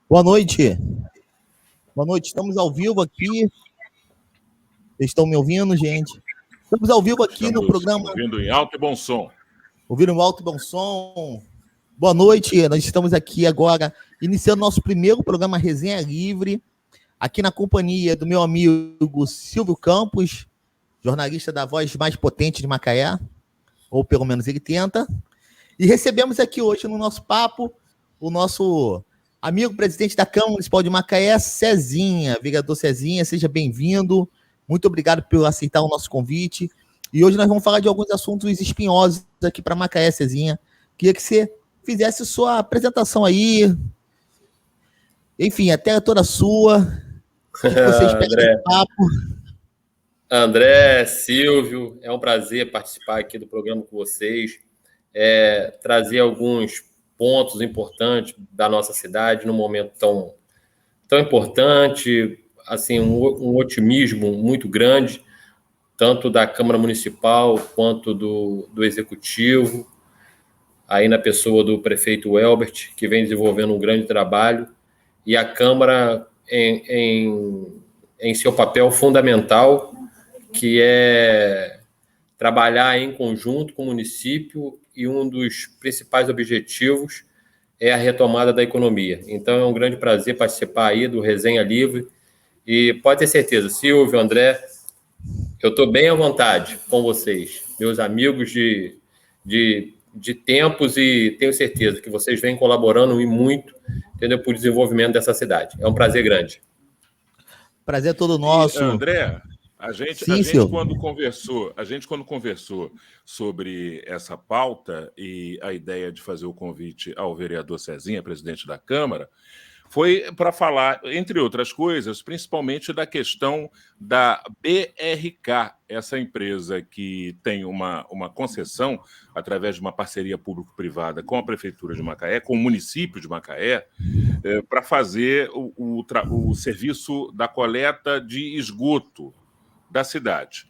Boa noite. Boa noite. Estamos ao vivo aqui. Vocês estão me ouvindo, gente? Estamos ao vivo aqui no programa. Ouvindo em alto e bom som. Ouvindo em alto e bom som. Boa noite. Nós estamos aqui agora iniciando nosso primeiro programa Resenha Livre, aqui na companhia do meu amigo Silvio Campos, jornalista da voz mais potente de Macaé, ou pelo menos ele tenta. E recebemos aqui hoje no nosso papo o nosso amigo presidente da Câmara Municipal de Macaé, Cezinha, vereador Cezinha, seja bem-vindo. Muito obrigado por aceitar o nosso convite. E hoje nós vamos falar de alguns assuntos espinhosos aqui para Macaé, Cezinha. Queria que você fizesse sua apresentação aí. Enfim, a terra toda sua. O que vocês pedem nesse papo? André, Silvio, é um prazer participar aqui do programa com vocês, trazer alguns pontos importantes da nossa cidade num momento tão importante, assim, um otimismo muito grande, tanto da Câmara Municipal quanto do Executivo, aí na pessoa do prefeito Elbert, que vem desenvolvendo um grande trabalho, e a Câmara em seu papel fundamental, que é trabalhar em conjunto com o município, e um dos principais objetivos é a retomada da economia. Então, é um grande prazer participar aí do Resenha Livre, e pode ter certeza, Silvio, André, eu estou bem à vontade com vocês, meus amigos de tempos, e tenho certeza que vocês vêm colaborando e muito, entendeu, para o desenvolvimento dessa cidade. É um prazer grande. Prazer é todo nosso. E, André, a gente quando conversou sobre essa pauta e a ideia de fazer o convite ao vereador Cezinha, presidente da Câmara, foi para falar, entre outras coisas, principalmente da questão da BRK, essa empresa que tem uma concessão através de uma parceria público-privada com a Prefeitura de Macaé, com o município de Macaé, para fazer o serviço da coleta de esgoto da cidade.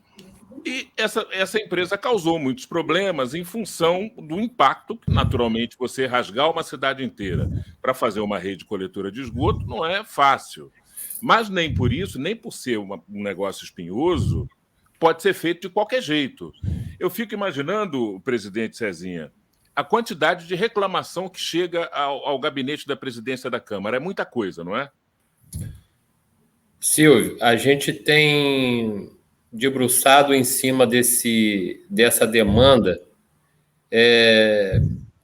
E essa empresa causou muitos problemas em função do impacto que, naturalmente, você rasgar uma cidade inteira para fazer uma rede coletora de esgoto não é fácil. Mas nem por isso, nem por ser um negócio espinhoso, pode ser feito de qualquer jeito. Eu fico imaginando, presidente Cezinha, a quantidade de reclamação que chega ao gabinete da presidência da Câmara. É muita coisa, não é? Silvio, a gente tem debruçado em cima dessa demanda,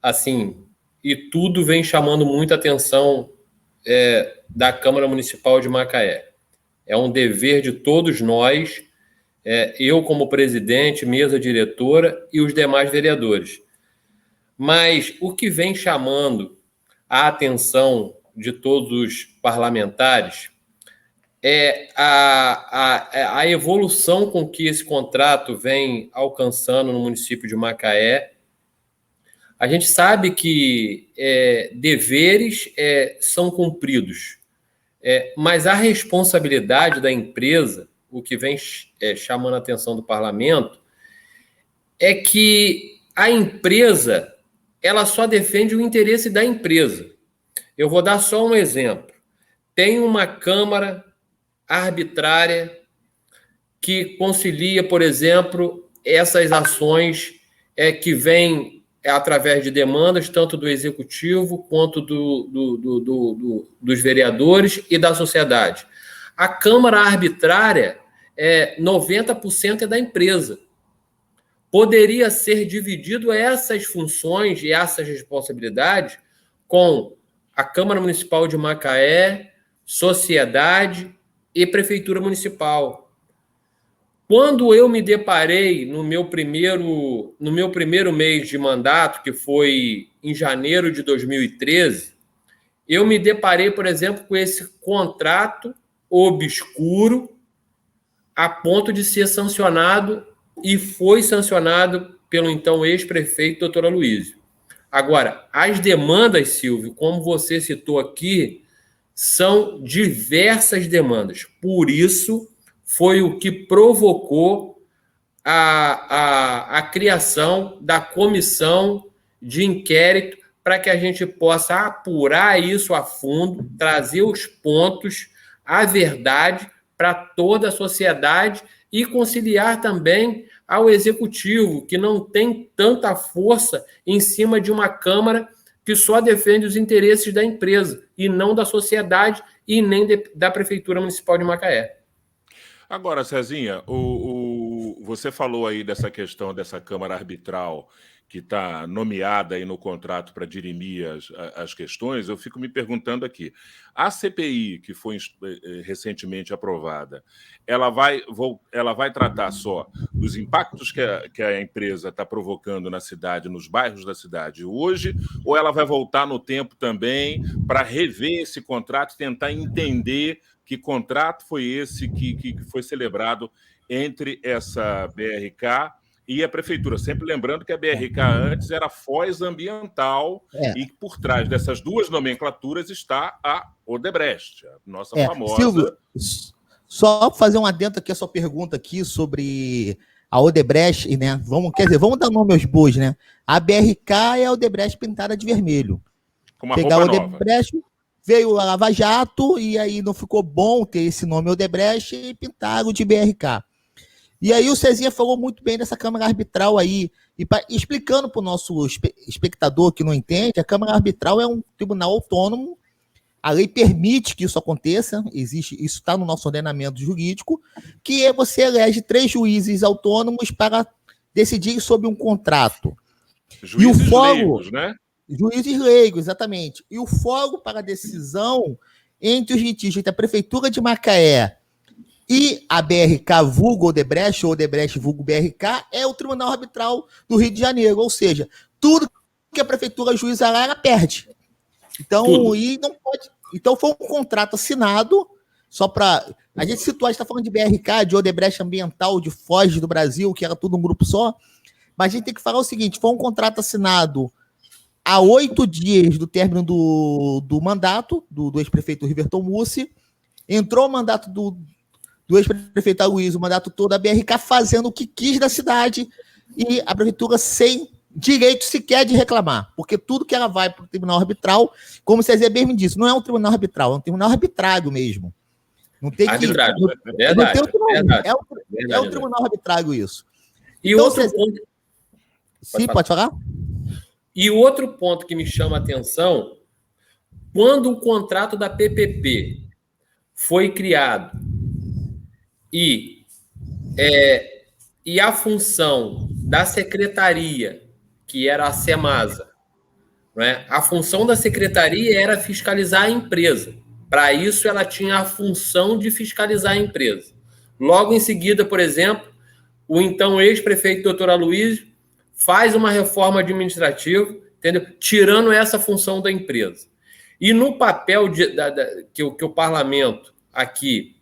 assim, e tudo vem chamando muita atenção da Câmara Municipal de Macaé. É um dever de todos nós, eu como presidente, mesa diretora e os demais vereadores. Mas o que vem chamando a atenção de todos os parlamentares é a evolução com que esse contrato vem alcançando no município de Macaé. A gente sabe que deveres são cumpridos, mas a responsabilidade da empresa, o que vem chamando a atenção do parlamento, é que a empresa ela só defende o interesse da empresa. Eu vou dar só um exemplo. Tem uma Câmara arbitrária que concilia, por exemplo, essas ações que vêm através de demandas, tanto do Executivo quanto dos vereadores e da sociedade. A Câmara arbitrária, 90% é da empresa. Poderia ser dividido essas funções e essas responsabilidades com a Câmara Municipal de Macaé, sociedade e Prefeitura Municipal. Quando eu me deparei no meu primeiro mês de mandato, que foi em janeiro de 2013, eu me deparei, por exemplo, com esse contrato obscuro a ponto de ser sancionado, e foi sancionado pelo então ex-prefeito, doutor Aloysio. Agora, as demandas, Silvio, como você citou aqui, são diversas demandas. Por isso, foi o que provocou a criação da comissão de inquérito para que a gente possa apurar isso a fundo, trazer os pontos, a verdade para toda a sociedade e conciliar também ao executivo, que não tem tanta força em cima de uma Câmara que só defende os interesses da empresa e não da sociedade e nem da Prefeitura Municipal de Macaé. Agora, Cezinha, você falou aí dessa questão dessa Câmara Arbitral que está nomeada aí no contrato para dirimir as questões. Eu fico me perguntando aqui, a CPI, que foi recentemente aprovada, ela vai tratar só dos impactos que a empresa está provocando na cidade, nos bairros da cidade hoje, ou ela vai voltar no tempo também para rever esse contrato e tentar entender que contrato foi esse que foi celebrado entre essa BRK e a prefeitura? Sempre lembrando que a BRK antes era Foz Ambiental e que por trás dessas duas nomenclaturas está a Odebrecht, a nossa famosa... Silvio, só fazer um adendo aqui a sua pergunta aqui sobre a Odebrecht, né? Vamos dar nome aos bois, né? A BRK é a Odebrecht pintada de vermelho. Com uma roupa nova. Odebrecht, veio a Lava Jato e aí não ficou bom ter esse nome Odebrecht e pintaram de BRK. E aí o Cezinha falou muito bem dessa Câmara Arbitral aí, explicando para o nosso espectador que não entende, a Câmara Arbitral é um tribunal autônomo, a lei permite que isso aconteça, isso está no nosso ordenamento jurídico, que você elege 3 juízes autônomos para decidir sobre um contrato. Juízes leigos, né? Juízes leigos, exatamente. E o fórum para decisão entre os litigios da Prefeitura de Macaé e a BRK vulgo Odebrecht, ou Odebrecht vulgo BRK, é o Tribunal Arbitral do Rio de Janeiro. Ou seja, tudo que a Prefeitura juíza lá, ela perde. Então, e não pode. Então, foi um contrato assinado, só para. A gente situar, a gente está falando de BRK, de Odebrecht Ambiental, de Foz do Brasil, que era tudo um grupo só. Mas a gente tem que falar o seguinte: foi um contrato assinado há 8 dias do término do mandato do ex-prefeito Riverton Mussi. Entrou o mandato do ex-prefeito Aloysio, o mandato todo, a BRK fazendo o que quis da cidade e a prefeitura sem direito sequer de reclamar, porque tudo que ela vai para o tribunal arbitral, como o César mesmo disse, não é um tribunal arbitral, é um tribunal arbitrário mesmo. Não tem arbitrário, que... Verdade, é um tribunal arbitrário isso. E então, outro ponto... Sim, pode falar? E outro ponto que me chama a atenção, quando o contrato da PPP foi criado e a função da secretaria, que era a Semasa, né? A função da secretaria era fiscalizar a empresa. Para isso, ela tinha a função de fiscalizar a empresa. Logo em seguida, por exemplo, o então ex-prefeito doutor Aloysio faz uma reforma administrativa, entendeu? Tirando essa função da empresa. E no papel que o parlamento aqui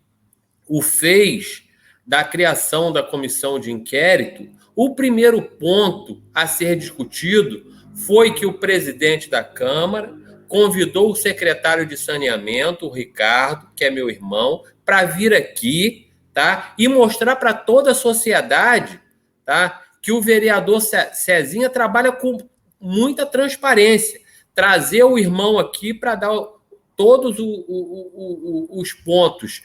o fez da criação da comissão de inquérito, o primeiro ponto a ser discutido foi que o presidente da Câmara convidou o secretário de saneamento, o Ricardo, que é meu irmão, para vir aqui, tá? E mostrar para toda a sociedade, tá? Que o vereador Cezinha trabalha com muita transparência. Trazer o irmão aqui para dar todos os pontos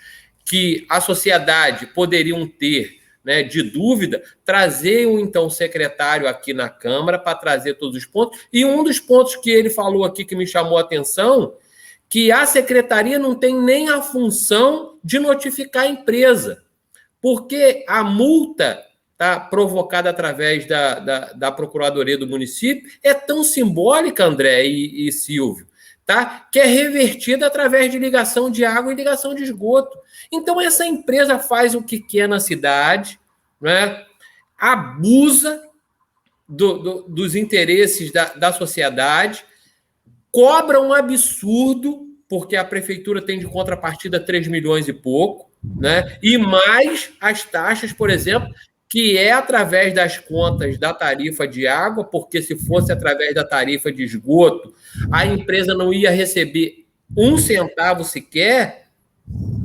que a sociedade poderiam ter, né, de dúvida, trazer o então secretário aqui na Câmara para trazer todos os pontos. E um dos pontos que ele falou aqui que me chamou a atenção, que a secretaria não tem nem a função de notificar a empresa, porque a multa provocada através da Procuradoria do município é tão simbólica, André e Silvio, tá? Que é revertida através de ligação de água e ligação de esgoto. Então, essa empresa faz o que quer na cidade, né? Abusa dos interesses da sociedade, cobra um absurdo, porque a prefeitura tem de contrapartida 3 milhões e pouco, né? E mais as taxas, por exemplo, que é através das contas da tarifa de água, porque se fosse através da tarifa de esgoto, a empresa não ia receber 1 centavo sequer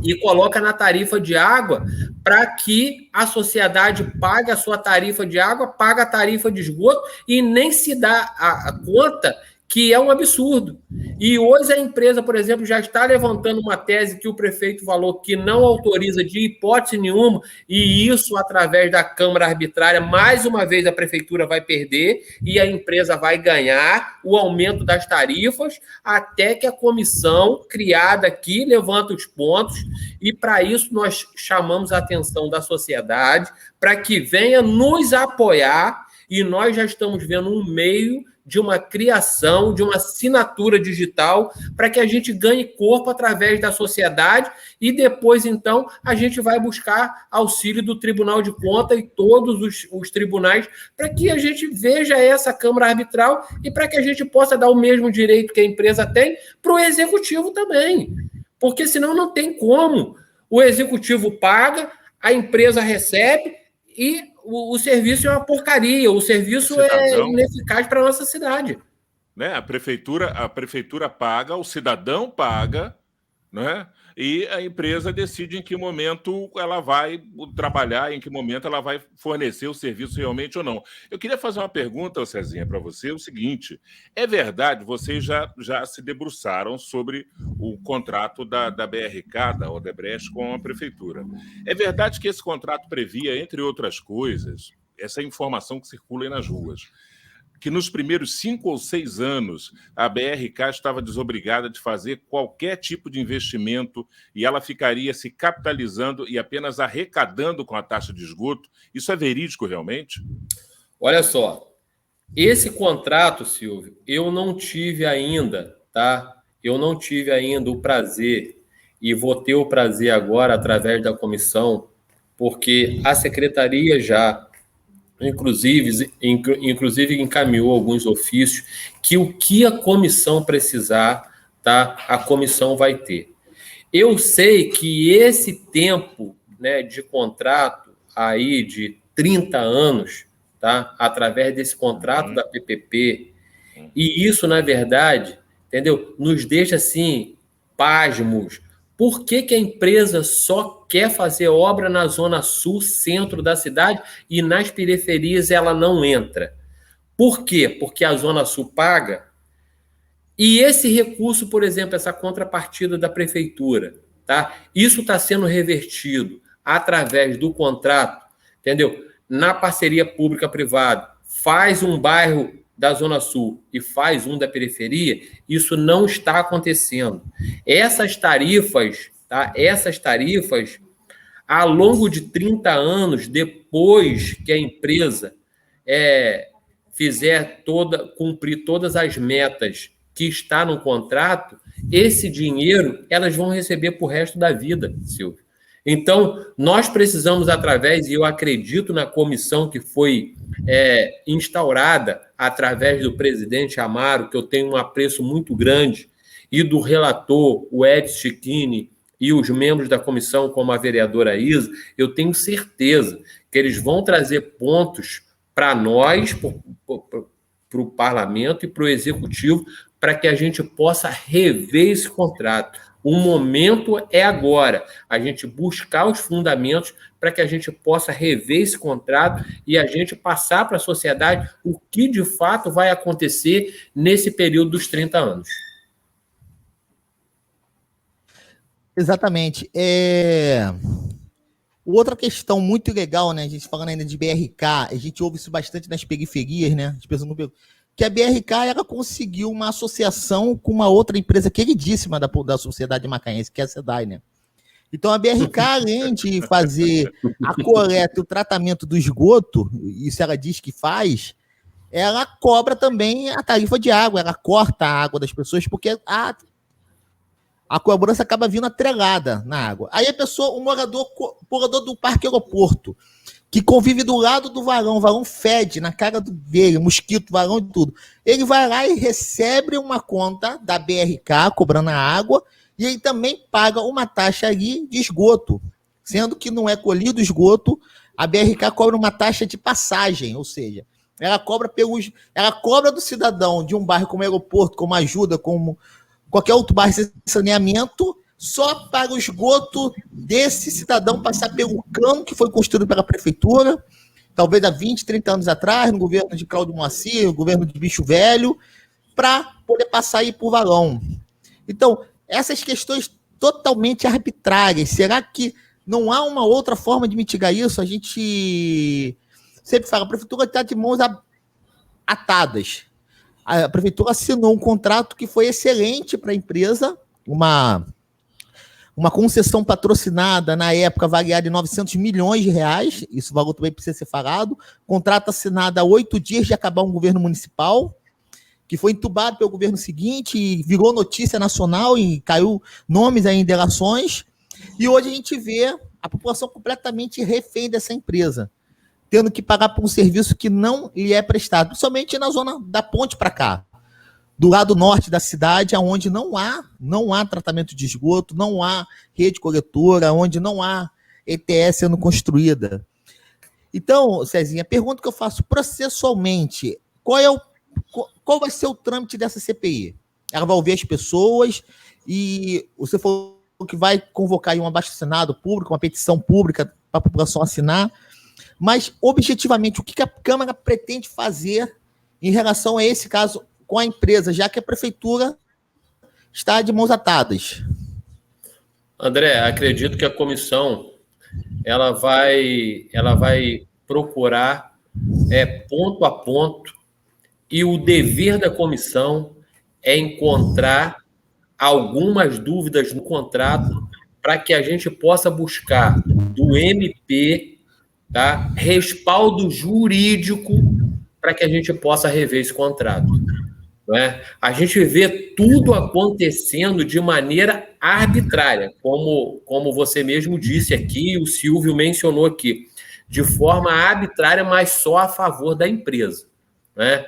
e coloca na tarifa de água para que a sociedade pague a sua tarifa de água, pague a tarifa de esgoto e nem se dá a conta que é um absurdo. E hoje a empresa, por exemplo, já está levantando uma tese que o prefeito falou que não autoriza de hipótese nenhuma, e isso através da Câmara Arbitrária, mais uma vez a prefeitura vai perder e a empresa vai ganhar o aumento das tarifas, até que a comissão criada aqui levanta os pontos, e para isso nós chamamos a atenção da sociedade para que venha nos apoiar, e nós já estamos vendo um meio de uma criação, de uma assinatura digital, para que a gente ganhe corpo através da sociedade, e depois, então, a gente vai buscar auxílio do Tribunal de Contas e todos os tribunais, para que a gente veja essa Câmara Arbitral e para que a gente possa dar o mesmo direito que a empresa tem para o Executivo também. Porque senão não tem como. O Executivo paga, a empresa recebe e o serviço é uma porcaria, o serviço é ineficaz para a nossa cidade. Né? A prefeitura paga, o cidadão paga, né? E a empresa decide em que momento ela vai trabalhar, em que momento ela vai fornecer o serviço realmente ou não. Eu queria fazer uma pergunta, Cezinha, para você, o seguinte: é verdade, vocês já se debruçaram sobre o contrato da BRK, da Odebrecht, com a prefeitura. É verdade que esse contrato previa, entre outras coisas, essa informação que circula aí nas ruas, que nos primeiros 5 ou 6 anos a BRK estava desobrigada de fazer qualquer tipo de investimento e ela ficaria se capitalizando e apenas arrecadando com a taxa de esgoto. Isso é verídico realmente? Olha só, esse contrato, Silvio, eu não tive ainda, tá? Eu não tive ainda o prazer, e vou ter o prazer agora através da comissão, porque a secretaria já inclusive encaminhou alguns ofícios que o que a comissão precisar, tá, a comissão vai ter. Eu sei que esse tempo, né, de contrato aí de 30 anos, tá, através desse contrato da PPP, e isso, na verdade, entendeu, nos deixa assim, pasmos. Por que a empresa só quer fazer obra na Zona Sul, centro da cidade, e nas periferias ela não entra? Por quê? Porque a Zona Sul paga. E esse recurso, por exemplo, essa contrapartida da prefeitura, tá? Isso está sendo revertido através do contrato, entendeu? Na parceria pública-privada, faz um bairro da Zona Sul e faz um da periferia, isso não está acontecendo. Essas tarifas, tá? Essas tarifas, ao longo de 30 anos, depois que a empresa cumprir todas as metas que está no contrato, esse dinheiro elas vão receber para o resto da vida, Silvio. Então, nós precisamos, através, e eu acredito na comissão que foi instaurada através do presidente Amaro, que eu tenho um apreço muito grande, e do relator, o Edson Chiquini, e os membros da comissão, como a vereadora Isa, eu tenho certeza que eles vão trazer pontos para nós, para o parlamento e para o executivo, para que a gente possa rever esse contrato. O momento é agora, a gente buscar os fundamentos para que a gente possa rever esse contrato e a gente passar para a sociedade o que de fato vai acontecer nesse período dos 30 anos. Exatamente. Outra questão muito legal, né? A gente falando ainda de BRK, a gente ouve isso bastante nas periferias, né? As pessoas não perguntam. Que a BRK ela conseguiu uma associação com uma outra empresa queridíssima da sociedade macaense, que é a SEDAI, né? Então, a BRK, além de fazer a coleta e o tratamento do esgoto, isso ela diz que faz, ela cobra também a tarifa de água, ela corta a água das pessoas, porque a cobrança acaba vindo atrelada na água. Aí a pessoa, o morador do Parque Aeroporto, que convive do lado do varão, o varão fede na cara dele, mosquito, varão e tudo. Ele vai lá e recebe uma conta da BRK, cobrando a água, e ele também paga uma taxa ali de esgoto, sendo que não é colhido esgoto, a BRK cobra uma taxa de passagem, ou seja, ela cobra do cidadão de um bairro como Aeroporto, como Ajuda, como qualquer outro bairro de saneamento, só para o esgoto desse cidadão passar pelo cano que foi construído pela prefeitura, talvez há 20, 30 anos atrás, no governo de Cláudio Moacir, no governo de Bicho Velho, para poder passar aí por valão. Então, essas questões totalmente arbitrárias, será que não há uma outra forma de mitigar isso? A gente sempre fala, a prefeitura está de mãos atadas. A prefeitura assinou um contrato que foi excelente para a empresa, uma concessão patrocinada, na época, avaliada em 900 milhões de reais, isso valor também precisa ser falado, contrato assinado há 8 dias de acabar um governo municipal, que foi entubado pelo governo seguinte, e virou notícia nacional, e caiu nomes aí em delações, e hoje a gente vê a população completamente refém dessa empresa, tendo que pagar por um serviço que não lhe é prestado, principalmente na zona da ponte para cá, do lado norte da cidade, onde não há tratamento de esgoto, não há rede coletora, onde não há ETS sendo construída. Então, Cezinha, a pergunta que eu faço processualmente, qual vai ser o trâmite dessa CPI? Ela vai ouvir as pessoas e você falou que vai convocar aí um abaixo-assinado público, uma petição pública para a população assinar, mas, objetivamente, o que a Câmara pretende fazer em relação a esse caso com a empresa, já que a prefeitura está de mãos atadas? André, acredito que a comissão ela vai procurar ponto a ponto, e o dever da comissão é encontrar algumas dúvidas no contrato para que a gente possa buscar do MP, tá, respaldo jurídico para que a gente possa rever esse contrato. Não é? A gente vê tudo acontecendo de maneira arbitrária, como você mesmo disse aqui, o Silvio mencionou aqui, de forma arbitrária, mas só a favor da empresa. Né?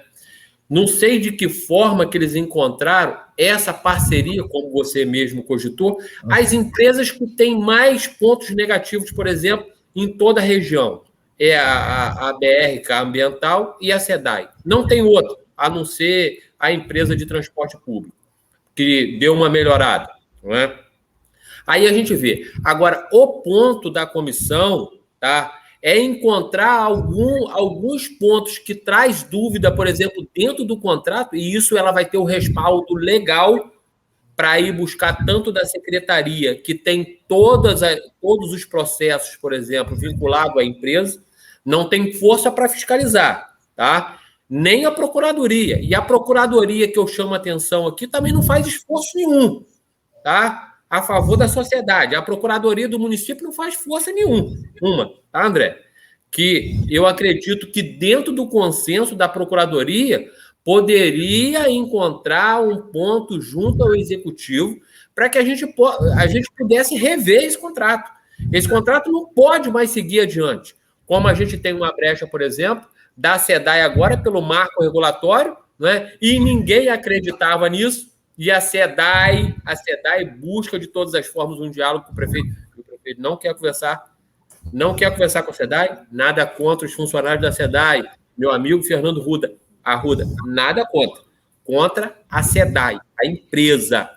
Não sei de que forma que eles encontraram essa parceria, como você mesmo cogitou, as empresas que têm mais pontos negativos, por exemplo, em toda a região. É a BRK Ambiental e a SEDAI. Não tem outro, a não ser a empresa de transporte público, que deu uma melhorada. Não é? Aí a gente vê. Agora, o ponto da comissão, tá, é encontrar alguns pontos que traz dúvida, por exemplo, dentro do contrato, e isso ela vai ter o respaldo legal para ir buscar tanto da secretaria, que tem todos os processos, por exemplo, vinculados à empresa, não tem força para fiscalizar, tá? Nem a Procuradoria. E a Procuradoria, que eu chamo a atenção aqui, também não faz esforço nenhum, tá? A favor da sociedade. A Procuradoria do município não faz força nenhuma, tá, André? Que eu acredito que dentro do consenso da Procuradoria poderia encontrar um ponto junto ao Executivo para que a gente pudesse rever esse contrato. Esse contrato não pode mais seguir adiante. Como a gente tem uma brecha, por exemplo, da SEDAI agora pelo marco regulatório, né? E ninguém acreditava nisso, e a SEDAI busca de todas as formas um diálogo com o prefeito. O prefeito não quer conversar com a SEDAI, nada contra os funcionários da SEDAI, meu amigo Fernando Arruda, nada contra a SEDAI, a empresa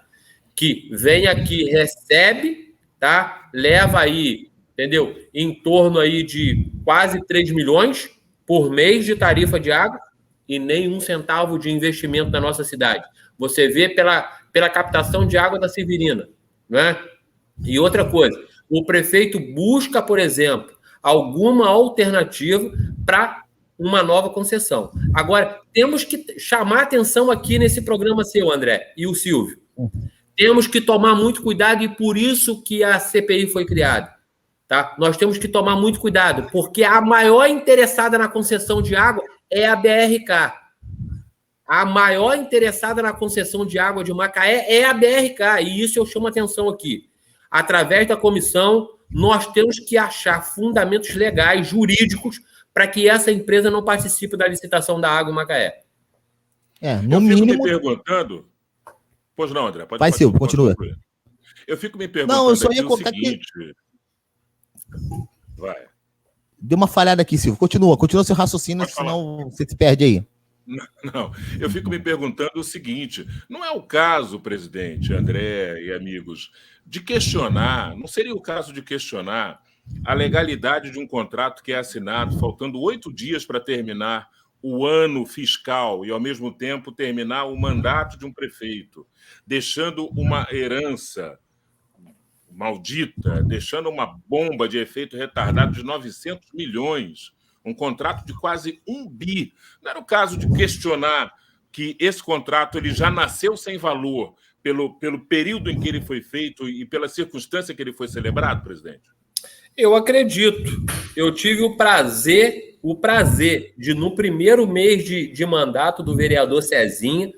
que vem aqui, recebe, tá? Leva aí, entendeu? Em torno aí de quase 3 milhões por mês de tarifa de água e nem um centavo de investimento na nossa cidade. Você vê pela captação de água da Severina, né? E outra coisa, o prefeito busca, por exemplo, alguma alternativa para uma nova concessão. Agora, temos que chamar atenção aqui nesse programa seu, André, e o Silvio. Temos que tomar muito cuidado, e por isso que a CPI foi criada. Tá? Nós temos que tomar muito cuidado, porque a maior interessada na concessão de água é a BRK. A maior interessada na concessão de água de Macaé é a BRK, e isso eu chamo atenção aqui. Através da comissão, nós temos que achar fundamentos legais, jurídicos, para que essa empresa não participe da licitação da água em Macaé. No mínimo... fico me perguntando... Pois não, André, pode Silvio, continua. Eu fico me perguntando não, eu só ia colocar o seguinte... Vai. Deu uma falhada aqui, Silvio. Continua seu raciocínio, senão você se perde aí. Não, eu fico me perguntando o seguinte: não é o caso, presidente, André e amigos, de questionar, não seria o caso de questionar a legalidade de um contrato que é assinado faltando 8 dias para terminar o ano fiscal e, ao mesmo tempo, terminar o mandato de um prefeito, deixando uma herança maldita, deixando uma bomba de efeito retardado de 900 milhões, um contrato de quase 1 bi. Não era o caso de questionar que esse contrato ele já nasceu sem valor pelo período em que ele foi feito e pela circunstância que ele foi celebrado, presidente? Eu acredito. Eu tive o prazer de, no primeiro mês de mandato do vereador Cezinha,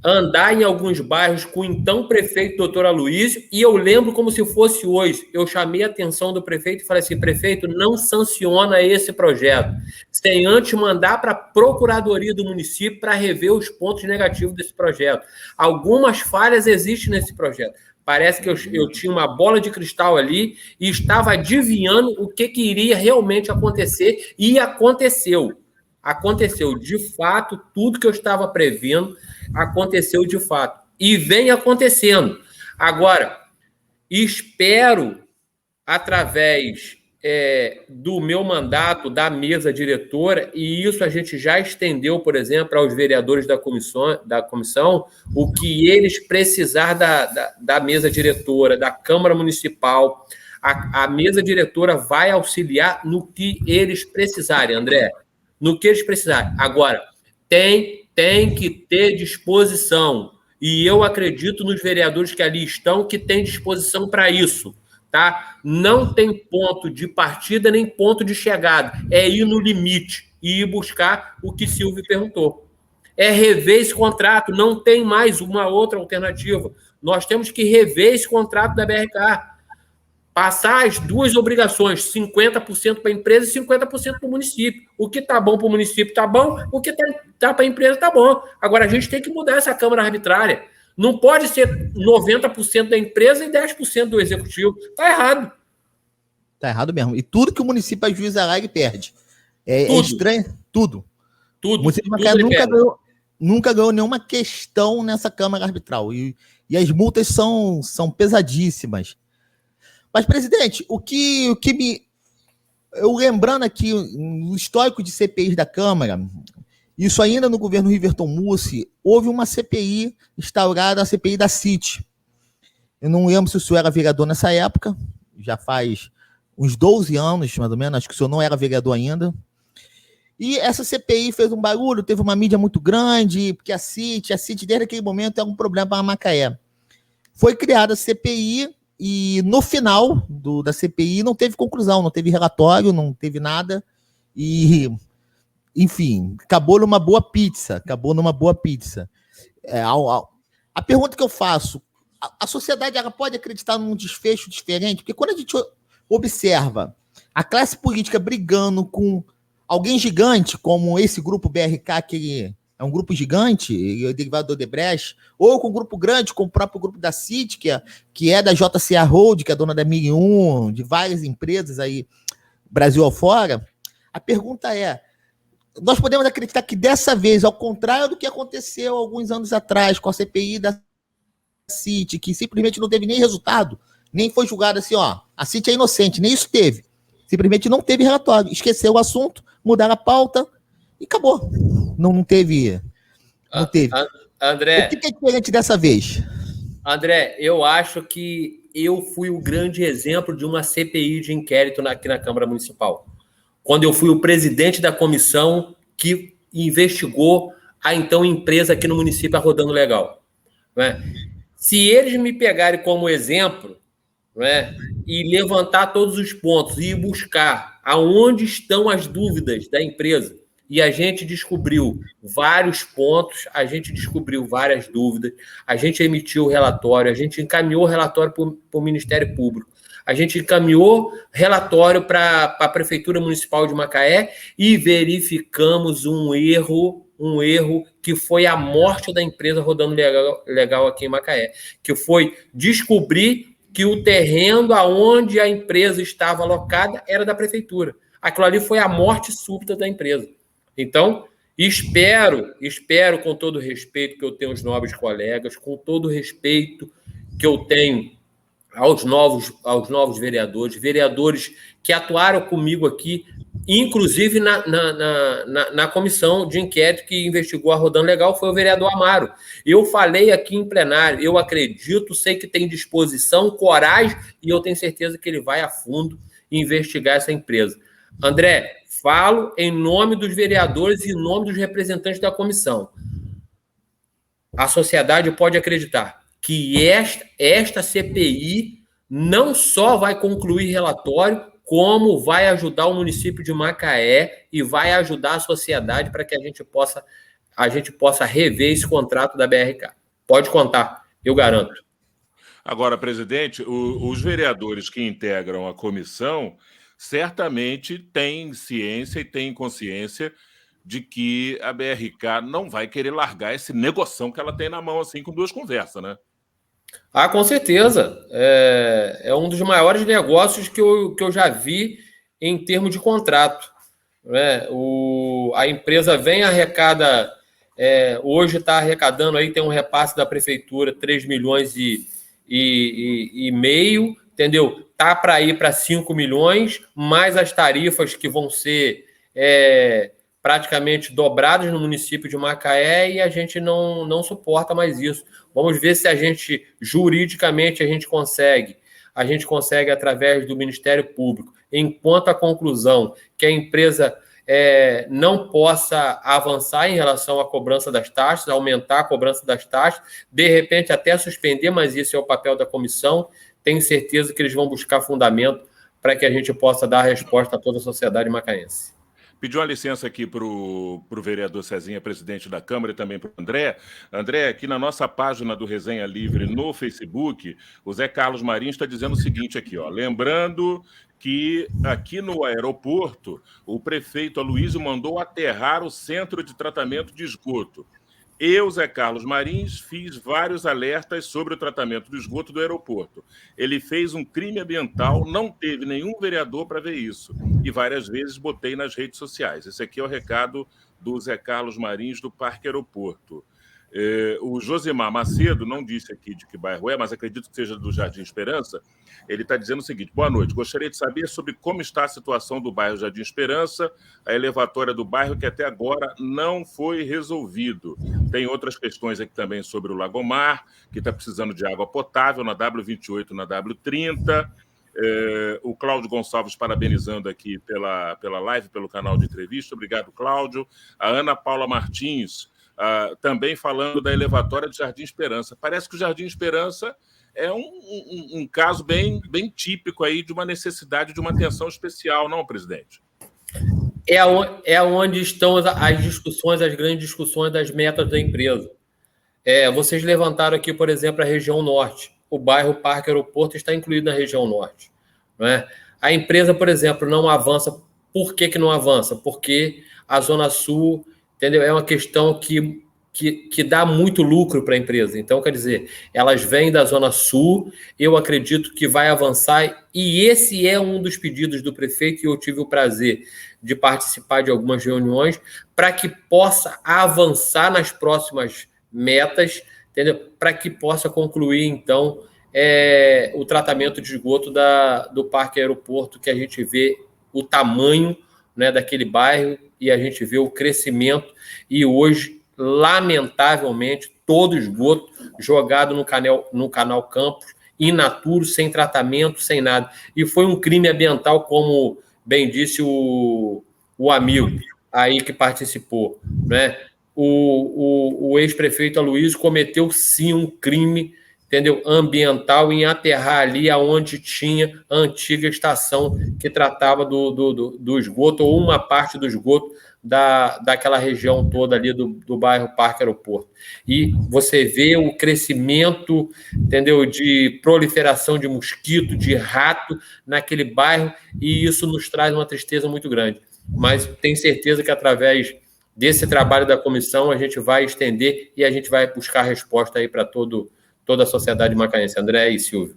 andar em alguns bairros com o então prefeito, doutor Aloysio, e eu lembro como se fosse hoje. Eu chamei a atenção do prefeito e falei assim, prefeito, não sanciona esse projeto, sem antes mandar para a procuradoria do município para rever os pontos negativos desse projeto. Algumas falhas existem nesse projeto. Parece que eu tinha uma bola de cristal ali e estava adivinhando o que iria realmente acontecer, e aconteceu. Aconteceu, de fato, tudo que eu estava prevendo aconteceu de fato. E vem acontecendo. Agora, espero, através do meu mandato, da mesa diretora, e isso a gente já estendeu, por exemplo, aos vereadores da comissão, o que eles precisar da mesa diretora, da Câmara Municipal, a mesa diretora vai auxiliar no que eles precisarem, André. No que eles precisarem. Agora, tem que ter disposição. E eu acredito nos vereadores que ali estão que têm disposição para isso. Tá? Não tem ponto de partida nem ponto de chegada. É ir no limite e ir buscar o que Silvio perguntou. É rever esse contrato. Não tem mais uma outra alternativa. Nós temos que rever esse contrato da BRK. Passar as duas obrigações, 50% para a empresa e 50% para o município. O que está bom para o município está bom, o que está para a empresa está bom. Agora, a gente tem que mudar essa Câmara arbitrária. Não pode ser 90% da empresa e 10% do executivo. Está errado. Está errado mesmo. E tudo que o município ajuiza lá, ele perde. É estranho. Tudo. O município de Macaé nunca ganhou nenhuma questão nessa Câmara arbitral. E as multas são pesadíssimas. Mas, presidente, o que me... Eu lembrando aqui o histórico de CPIs da Câmara, isso ainda no governo Riverton Mussi, houve uma CPI instaurada, a CPI da CIT. Eu não lembro se o senhor era vereador nessa época, já faz uns 12 anos, mais ou menos, acho que o senhor não era vereador ainda. E essa CPI fez um barulho, teve uma mídia muito grande, porque a CIT desde aquele momento é um problema para Macaé. Foi criada a CPI, e no final da CPI não teve conclusão, não teve relatório, não teve nada. E, enfim, acabou numa boa pizza. A pergunta que eu faço, a sociedade ela pode acreditar num desfecho diferente? Porque quando a gente observa a classe política brigando com alguém gigante, como esse grupo BRK, que é um grupo gigante, ele é derivado do Odebrecht, ou com um grupo grande, como o próprio grupo da CIT, que é da JCA Hold, que é dona da MIG1, de várias empresas aí, Brasil afora. A pergunta é, nós podemos acreditar que dessa vez, ao contrário do que aconteceu alguns anos atrás com a CPI da CIT, que simplesmente não teve nem resultado, nem foi julgado assim, ó, a CIT é inocente, nem isso teve. Simplesmente não teve relatório, esqueceu o assunto, mudaram a pauta e acabou. Não teve. André, o que é diferente dessa vez? André, eu acho que eu fui o grande exemplo de uma CPI de inquérito aqui na Câmara Municipal. Quando eu fui o presidente da comissão que investigou a então empresa aqui no município, a Rodando Legal. Né? Se eles me pegarem como exemplo, né, e levantar todos os pontos e buscar aonde estão as dúvidas da empresa, e a gente descobriu vários pontos, a gente descobriu várias dúvidas, a gente emitiu o relatório, a gente encaminhou o relatório para o Ministério Público, a gente encaminhou relatório para a Prefeitura Municipal de Macaé e verificamos um erro que foi a morte da empresa Rodando Legal aqui em Macaé, que foi descobrir que o terreno aonde a empresa estava alocada era da Prefeitura. Aquilo ali foi a morte súbita da empresa. Então, espero, com todo o respeito que eu tenho aos nobres colegas, com todo o respeito que eu tenho aos novos vereadores que atuaram comigo aqui, inclusive na comissão de inquérito que investigou a Rodando Legal, foi o vereador Amaro. Eu falei aqui em plenário, eu acredito, sei que tem disposição, coragem, e eu tenho certeza que ele vai a fundo investigar essa empresa. André, falo em nome dos vereadores e em nome dos representantes da comissão. A sociedade pode acreditar que esta CPI não só vai concluir relatório, como vai ajudar o município de Macaé e vai ajudar a sociedade para que a gente possa rever esse contrato da BRK. Pode contar, eu garanto. Agora, presidente, os vereadores que integram a comissão certamente têm ciência e têm consciência de que a BRK não vai querer largar esse negoção que ela tem na mão, assim, com 2 conversas, né? Ah, com certeza. É um dos maiores negócios que eu já vi em termos de contrato. Né? A empresa vem arrecada, hoje está arrecadando, aí tem um repasse da prefeitura, 3 milhões e meio, entendeu? Tá para ir para 5 milhões, mais as tarifas que vão ser praticamente dobradas no município de Macaé, e a gente não suporta mais isso. Vamos ver se juridicamente, a gente consegue através do Ministério Público, enquanto a conclusão que a empresa não possa avançar em relação à cobrança das taxas, aumentar a cobrança das taxas, de repente até suspender, mas isso é o papel da comissão. Tenho certeza que eles vão buscar fundamento para que a gente possa dar a resposta a toda a sociedade macaense. Pediu uma licença aqui para o vereador Cezinha, presidente da Câmara, e também para o André. André, aqui na nossa página do Resenha Livre no Facebook, o Zé Carlos Marins está dizendo o seguinte aqui, ó, lembrando que aqui no aeroporto o prefeito Aloysio mandou aterrar o centro de tratamento de esgoto. Eu, Zé Carlos Marins, fiz vários alertas sobre o tratamento do esgoto do aeroporto. Ele fez um crime ambiental, não teve nenhum vereador para ver isso. E várias vezes botei nas redes sociais. Esse aqui é o recado do Zé Carlos Marins, do Parque Aeroporto. O Josimar Macedo não disse aqui de que bairro é, mas acredito que seja do Jardim Esperança. Ele está dizendo o seguinte: boa noite, gostaria de saber sobre como está a situação do bairro Jardim Esperança, a elevatória do bairro que até agora não foi resolvido. Tem outras questões aqui também sobre o Lagomar, que está precisando de água potável na W28 e na W30. O Cláudio Gonçalves parabenizando aqui pela live, pelo canal de entrevista. Obrigado, Cláudio. A Ana Paula Martins também falando da elevatória de Jardim Esperança. Parece que o Jardim Esperança é um caso bem típico aí de uma necessidade de uma atenção especial, não, presidente? É onde estão as grandes discussões das metas da empresa. Vocês levantaram aqui, por exemplo, a região norte. O bairro Parque Aeroporto está incluído na região norte. Não é? A empresa, por exemplo, não avança. Por que não avança? Porque a Zona Sul, entendeu? É uma questão que dá muito lucro para a empresa. Então, quer dizer, elas vêm da Zona Sul, eu acredito que vai avançar, e esse é um dos pedidos do prefeito, e eu tive o prazer de participar de algumas reuniões, para que possa avançar nas próximas metas, entendeu? Para que possa concluir, então, o tratamento de esgoto do Parque Aeroporto, que a gente vê o tamanho, né, daquele bairro, e a gente vê o crescimento, e hoje, lamentavelmente, todo esgoto jogado no canal Campos, in natura, sem tratamento, sem nada. E foi um crime ambiental, como bem disse o amigo aí que participou, né? O ex-prefeito Aloysio cometeu, sim, um crime, entendeu, ambiental, em aterrar ali aonde tinha a antiga estação que tratava do esgoto, ou uma parte do esgoto daquela região toda ali do bairro Parque Aeroporto. E você vê o crescimento, entendeu, de proliferação de mosquito, de rato naquele bairro, e isso nos traz uma tristeza muito grande. Mas tenho certeza que através desse trabalho da comissão a gente vai estender e a gente vai buscar resposta aí para toda a sociedade macaense. André e Silvio.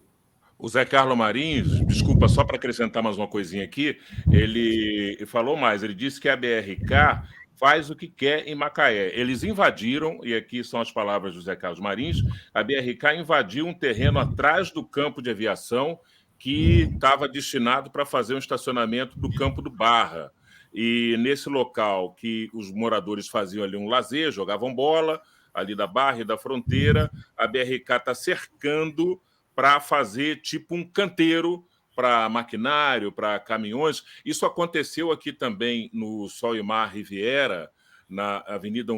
O Zé Carlos Marins, desculpa, só para acrescentar mais uma coisinha aqui, ele falou mais, ele disse que a BRK faz o que quer em Macaé. Eles invadiram, e aqui são as palavras do José Carlos Marins, a BRK invadiu um terreno atrás do campo de aviação que estava destinado para fazer um estacionamento do campo do Barra. E nesse local que os moradores faziam ali um lazer, jogavam bola, ali da Barra e da Fronteira, a BRK está cercando para fazer tipo um canteiro para maquinário, para caminhões. Isso aconteceu aqui também no Sol e Mar Riviera, na Avenida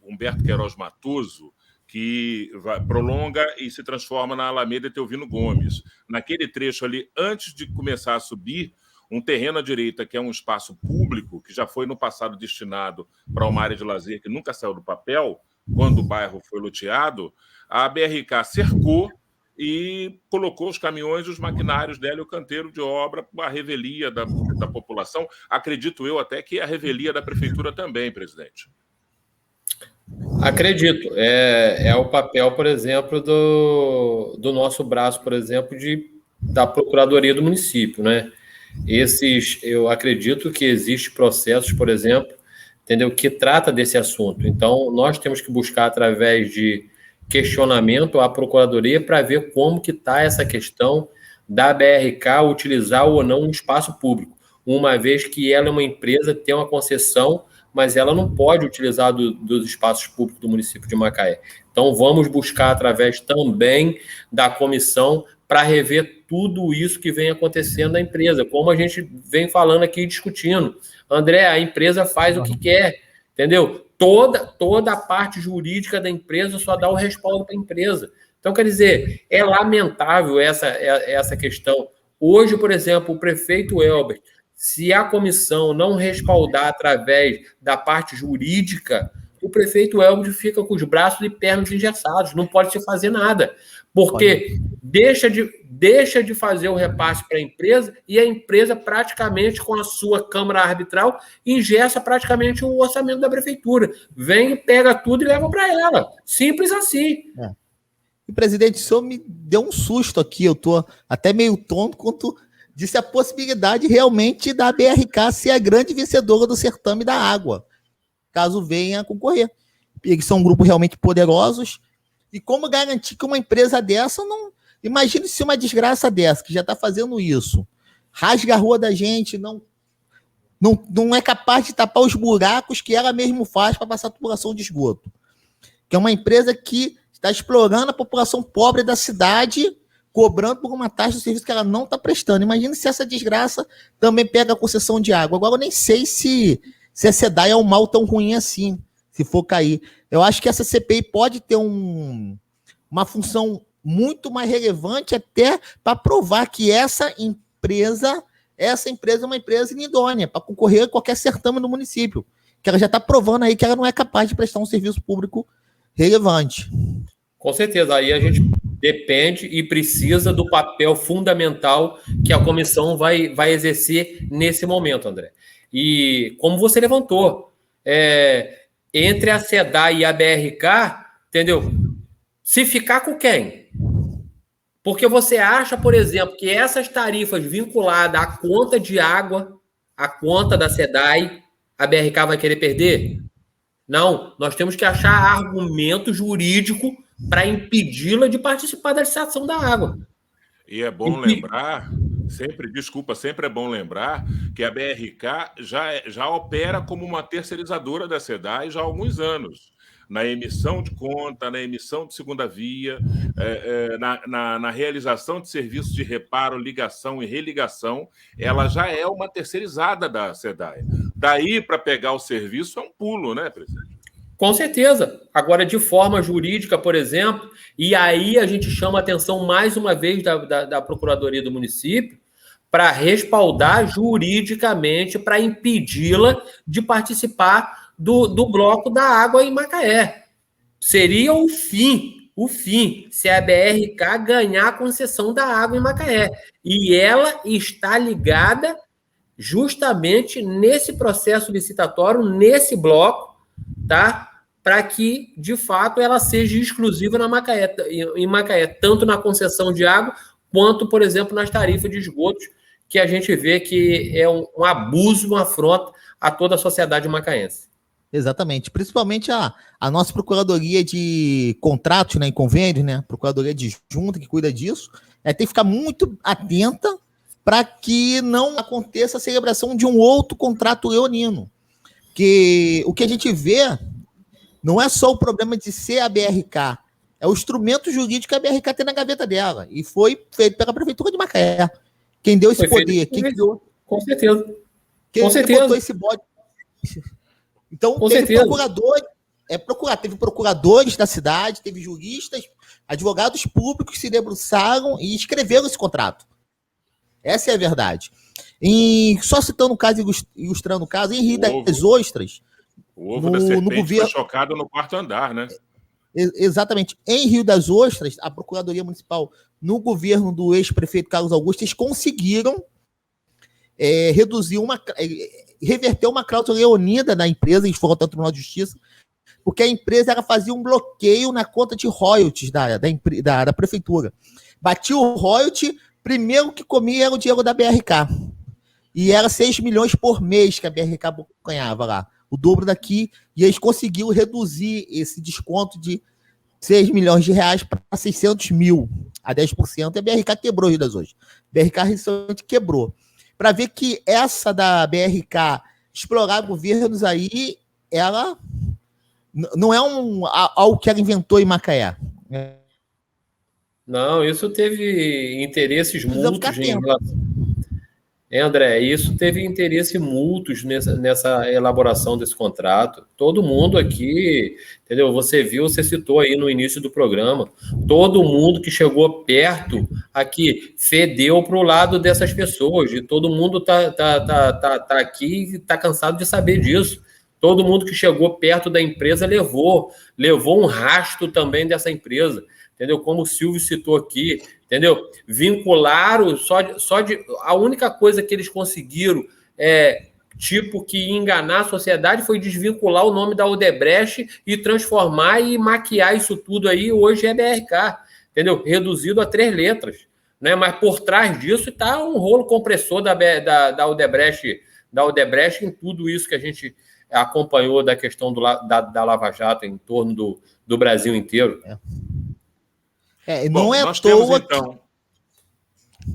Humberto Queiroz Matoso, que prolonga e se transforma na Alameda Teovino Gomes. Naquele trecho ali, antes de começar a subir, um terreno à direita, que é um espaço público, que já foi no passado destinado para uma área de lazer que nunca saiu do papel, quando o bairro foi loteado, a BRK cercou e colocou os caminhões e os maquinários dela e o canteiro de obra para a revelia da população. Acredito eu até que a revelia da prefeitura também, presidente. Acredito. É o papel, por exemplo, do nosso braço, por exemplo, da Procuradoria do município, né? Eu acredito que existem processos, por exemplo, entendeu, que trata desse assunto. Então, nós temos que buscar, através de questionamento à Procuradoria, para ver como que está essa questão da BRK utilizar ou não um espaço público, uma vez que ela é uma empresa, tem uma concessão, mas ela não pode utilizar dos espaços públicos do município de Macaé. Então, vamos buscar, através também da comissão, para rever tudo isso que vem acontecendo na empresa, como a gente vem falando aqui, discutindo. André, a empresa faz o que quer, entendeu? Toda a parte jurídica da empresa só dá o respaldo para a empresa. Então, quer dizer, é lamentável essa questão. Hoje, por exemplo, o prefeito Elbert, se a comissão não respaldar através da parte jurídica, o prefeito Elbert fica com os braços e pernas engessados, não pode se fazer nada, porque deixa de fazer o repasse para a empresa e a empresa praticamente, com a sua Câmara Arbitral, engessa praticamente o orçamento da prefeitura. Vem, pega tudo e leva para ela. Simples assim. E, presidente, o senhor me deu um susto aqui, eu estou até meio tonto quando disse a possibilidade realmente da BRK ser a grande vencedora do certame da água, caso venha a concorrer. Eles são um grupo realmente poderosos. E como garantir que uma empresa dessa não... Imagine se uma desgraça dessa, que já está fazendo isso, rasga a rua da gente, não é capaz de tapar os buracos que ela mesmo faz para passar a tubulação de esgoto. Que é uma empresa que está explorando a população pobre da cidade, cobrando por uma taxa de serviço que ela não está prestando. Imagine se essa desgraça também pega a concessão de água. Agora eu nem sei se a SEDAI é um mal tão ruim assim, se for cair. Eu acho que essa CPI pode ter uma função muito mais relevante até para provar que essa empresa é uma empresa inidônea para concorrer a qualquer certame no município, que ela já está provando aí que ela não é capaz de prestar um serviço público relevante. Com certeza, aí a gente depende e precisa do papel fundamental que a comissão vai exercer nesse momento, André. E como você levantou, entre a SEDAI e a BRK, entendeu? Se ficar com quem? Porque você acha, por exemplo, que essas tarifas vinculadas à conta de água, à conta da SEDAI, a BRK vai querer perder? Não, nós temos que achar argumento jurídico para impedi-la de participar da licitação da água. E é bom lembrar, sempre é bom lembrar que a BRK já opera como uma terceirizadora da SEDAI já há alguns anos. Na emissão de conta, na emissão de segunda via, na realização de serviços de reparo, ligação e religação, ela já é uma terceirizada da SEDAI. Daí, para pegar o serviço, é um pulo, né, presidente? Com certeza. Agora, de forma jurídica, por exemplo, e aí a gente chama a atenção mais uma vez da Procuradoria do município para respaldar juridicamente, para impedi-la de participar do bloco da água em Macaé. Seria o fim, se a BRK ganhar a concessão da água em Macaé. E ela está ligada justamente nesse processo licitatório, nesse bloco, tá? Para que, de fato, ela seja exclusiva em Macaé, tanto na concessão de água, quanto, por exemplo, nas tarifas de esgotos, que a gente vê que é um abuso, uma afronta a toda a sociedade macaense. Exatamente. Principalmente a nossa Procuradoria de Contratos, né, e Convênios, né, Procuradoria de Junta, que cuida disso, tem que ficar muito atenta para que não aconteça a celebração de um outro contrato leonino. Porque o que a gente vê não é só o problema de ser a BRK, é o instrumento jurídico que a BRK tem na gaveta dela. E foi feito pela Prefeitura de Macaé. Quem deu esse poder? Quem criou? Com certeza. Quem Com certeza. botou esse bode? Então, com teve certeza. teve procuradores da cidade, teve juristas, advogados públicos que se debruçaram e escreveram esse contrato. Essa é a verdade. Só citando o caso, ilustrando o caso, em Rio das Ostras... O ovo da serpente foi chocado no 4º andar, né? Exatamente. Em Rio das Ostras, a Procuradoria Municipal, no governo do ex-prefeito Carlos Augusto, eles conseguiram reverter uma cláusula leonina da empresa, eles foram até o Tribunal de Justiça, porque a empresa fazia um bloqueio na conta de royalties da prefeitura. Batia o royalty, primeiro que comia era o dinheiro da BRK. E era 6 milhões por mês que a BRK ganhava lá. O dobro daqui, e eles conseguiram reduzir esse desconto de 6 milhões de reais para 600 mil, a 10%, e a BRK quebrou o Rio das Ostras. A BRK recentemente quebrou. Para ver que essa da BRK explorar governos aí, ela não é algo que ela inventou em Macaé. Não, isso teve interesses mútuos em relação... André, isso teve interesse mútuos nessa elaboração desse contrato. Todo mundo aqui, entendeu? Você citou aí no início do programa, todo mundo que chegou perto aqui fedeu para o lado dessas pessoas, e todo mundo tá aqui e está cansado de saber disso. Todo mundo que chegou perto da empresa levou um rastro também dessa empresa, entendeu? Como o Silvio citou aqui, entendeu? Vincularam a única coisa que eles conseguiram que enganar a sociedade foi desvincular o nome da Odebrecht e transformar e maquiar isso tudo aí. Hoje é BRK, entendeu? Reduzido a 3 letras, né? Mas por trás disso está um rolo compressor da Odebrecht em tudo isso que a gente acompanhou da questão da Lava Jato em torno do Brasil inteiro. Não é à toa. Então...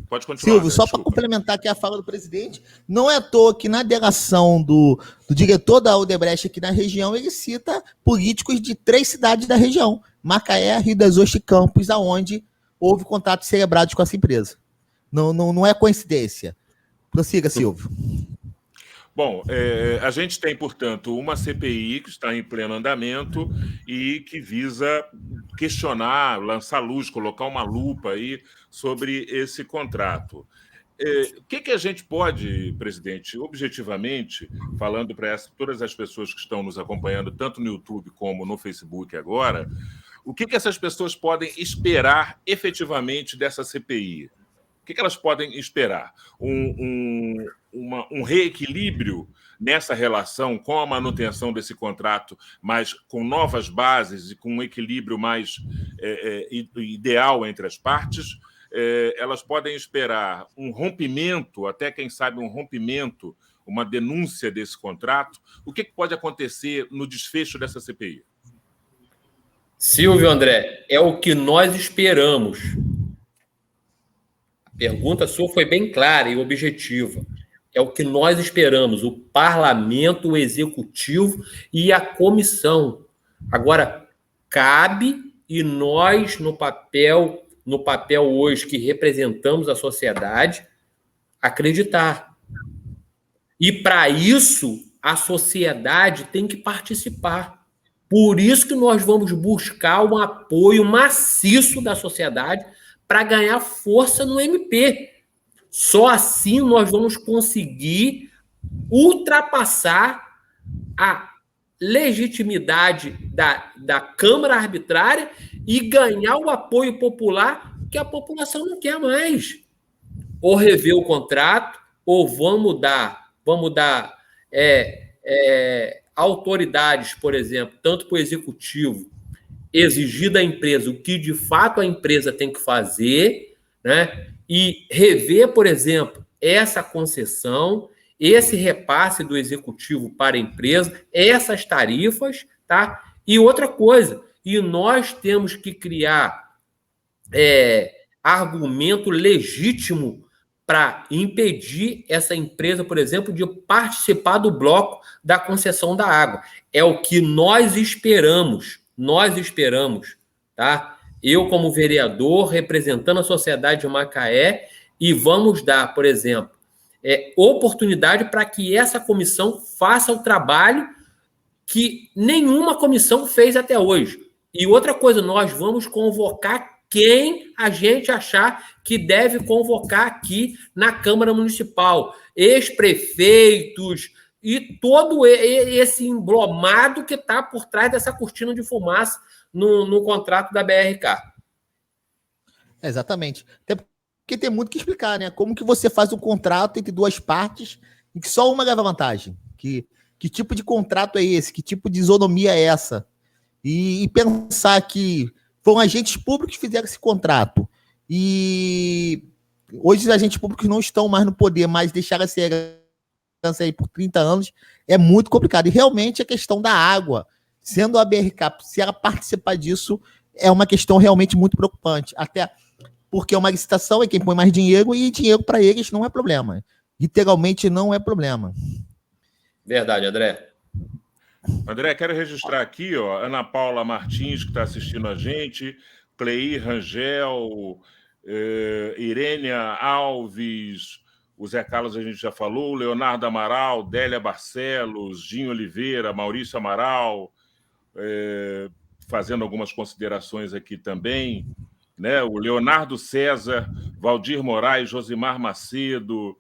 Pode continuar. Silvio, só para complementar aqui a fala do presidente, não é à toa que na delação do diretor da Odebrecht aqui na região, ele cita políticos de 3 cidades da região: Macaé, Rio das Ostras e Campos, aonde houve contatos celebrados com essa empresa. Não é coincidência. Prossiga, Silvio. Bom, a gente tem, portanto, uma CPI que está em pleno andamento e que visa questionar, lançar luz, colocar uma lupa aí sobre esse contrato. O que a gente pode, presidente, objetivamente, falando para todas as pessoas que estão nos acompanhando, tanto no YouTube como no Facebook agora, o que essas pessoas podem esperar efetivamente dessa CPI? O que elas podem esperar? Um reequilíbrio nessa relação com a manutenção desse contrato, mas com novas bases e com um equilíbrio mais ideal entre as partes? Elas podem esperar um rompimento, até quem sabe um rompimento, uma denúncia desse contrato? O que pode acontecer no desfecho dessa CPI? Silvio, André, é o que nós esperamos. A pergunta sua foi bem clara e objetiva. É o que nós esperamos, o parlamento, o executivo e a comissão. Agora, cabe, e nós, no papel hoje que representamos a sociedade, acreditar. E, para isso, a sociedade tem que participar. Por isso que nós vamos buscar um apoio maciço da sociedade para ganhar força no MP. Só assim nós vamos conseguir ultrapassar a legitimidade da Câmara Arbitrária e ganhar o apoio popular que a população não quer mais. Ou rever o contrato, ou vamos dar autoridades, por exemplo, tanto para o executivo, exigir da empresa o que de fato a empresa tem que fazer, né? E rever, por exemplo, essa concessão esse repasse do executivo para a empresa, essas tarifas, tá? E outra coisa, e nós temos que criar argumento legítimo para impedir essa empresa, por exemplo, de participar do bloco da concessão da água. É o que nós esperamos, tá? Eu, como vereador, representando a sociedade de Macaé, e vamos dar, por exemplo, oportunidade para que essa comissão faça o trabalho que nenhuma comissão fez até hoje. E outra coisa, nós vamos convocar quem a gente achar que deve convocar aqui na Câmara Municipal. Ex-prefeitos e todo esse emblomado que está por trás dessa cortina de fumaça no contrato da BRK. Exatamente. Até porque tem muito que explicar, né? Como que você faz um contrato entre duas partes em que só uma leva vantagem? Que tipo de contrato é esse? Que tipo de isonomia é essa? E pensar que foram agentes públicos que fizeram esse contrato. E hoje os agentes públicos não estão mais no poder, mas deixaram essa herança aí por 30 anos é muito complicado. E realmente a questão da água, sendo a BRK, se ela participar disso, é uma questão realmente muito preocupante. Até porque é uma licitação, é quem põe mais dinheiro, e dinheiro para eles não é problema. Literalmente não é problema. Verdade, André. André, quero registrar aqui, ó, Ana Paula Martins, que está assistindo a gente, Cleir Rangel, Irênia Alves, o Zé Carlos a gente já falou, Leonardo Amaral, Délia Barcelos, Dinho Oliveira, Maurício Amaral, fazendo algumas considerações aqui também, né? O Leonardo César, Valdir Moraes, Josimar Macedo,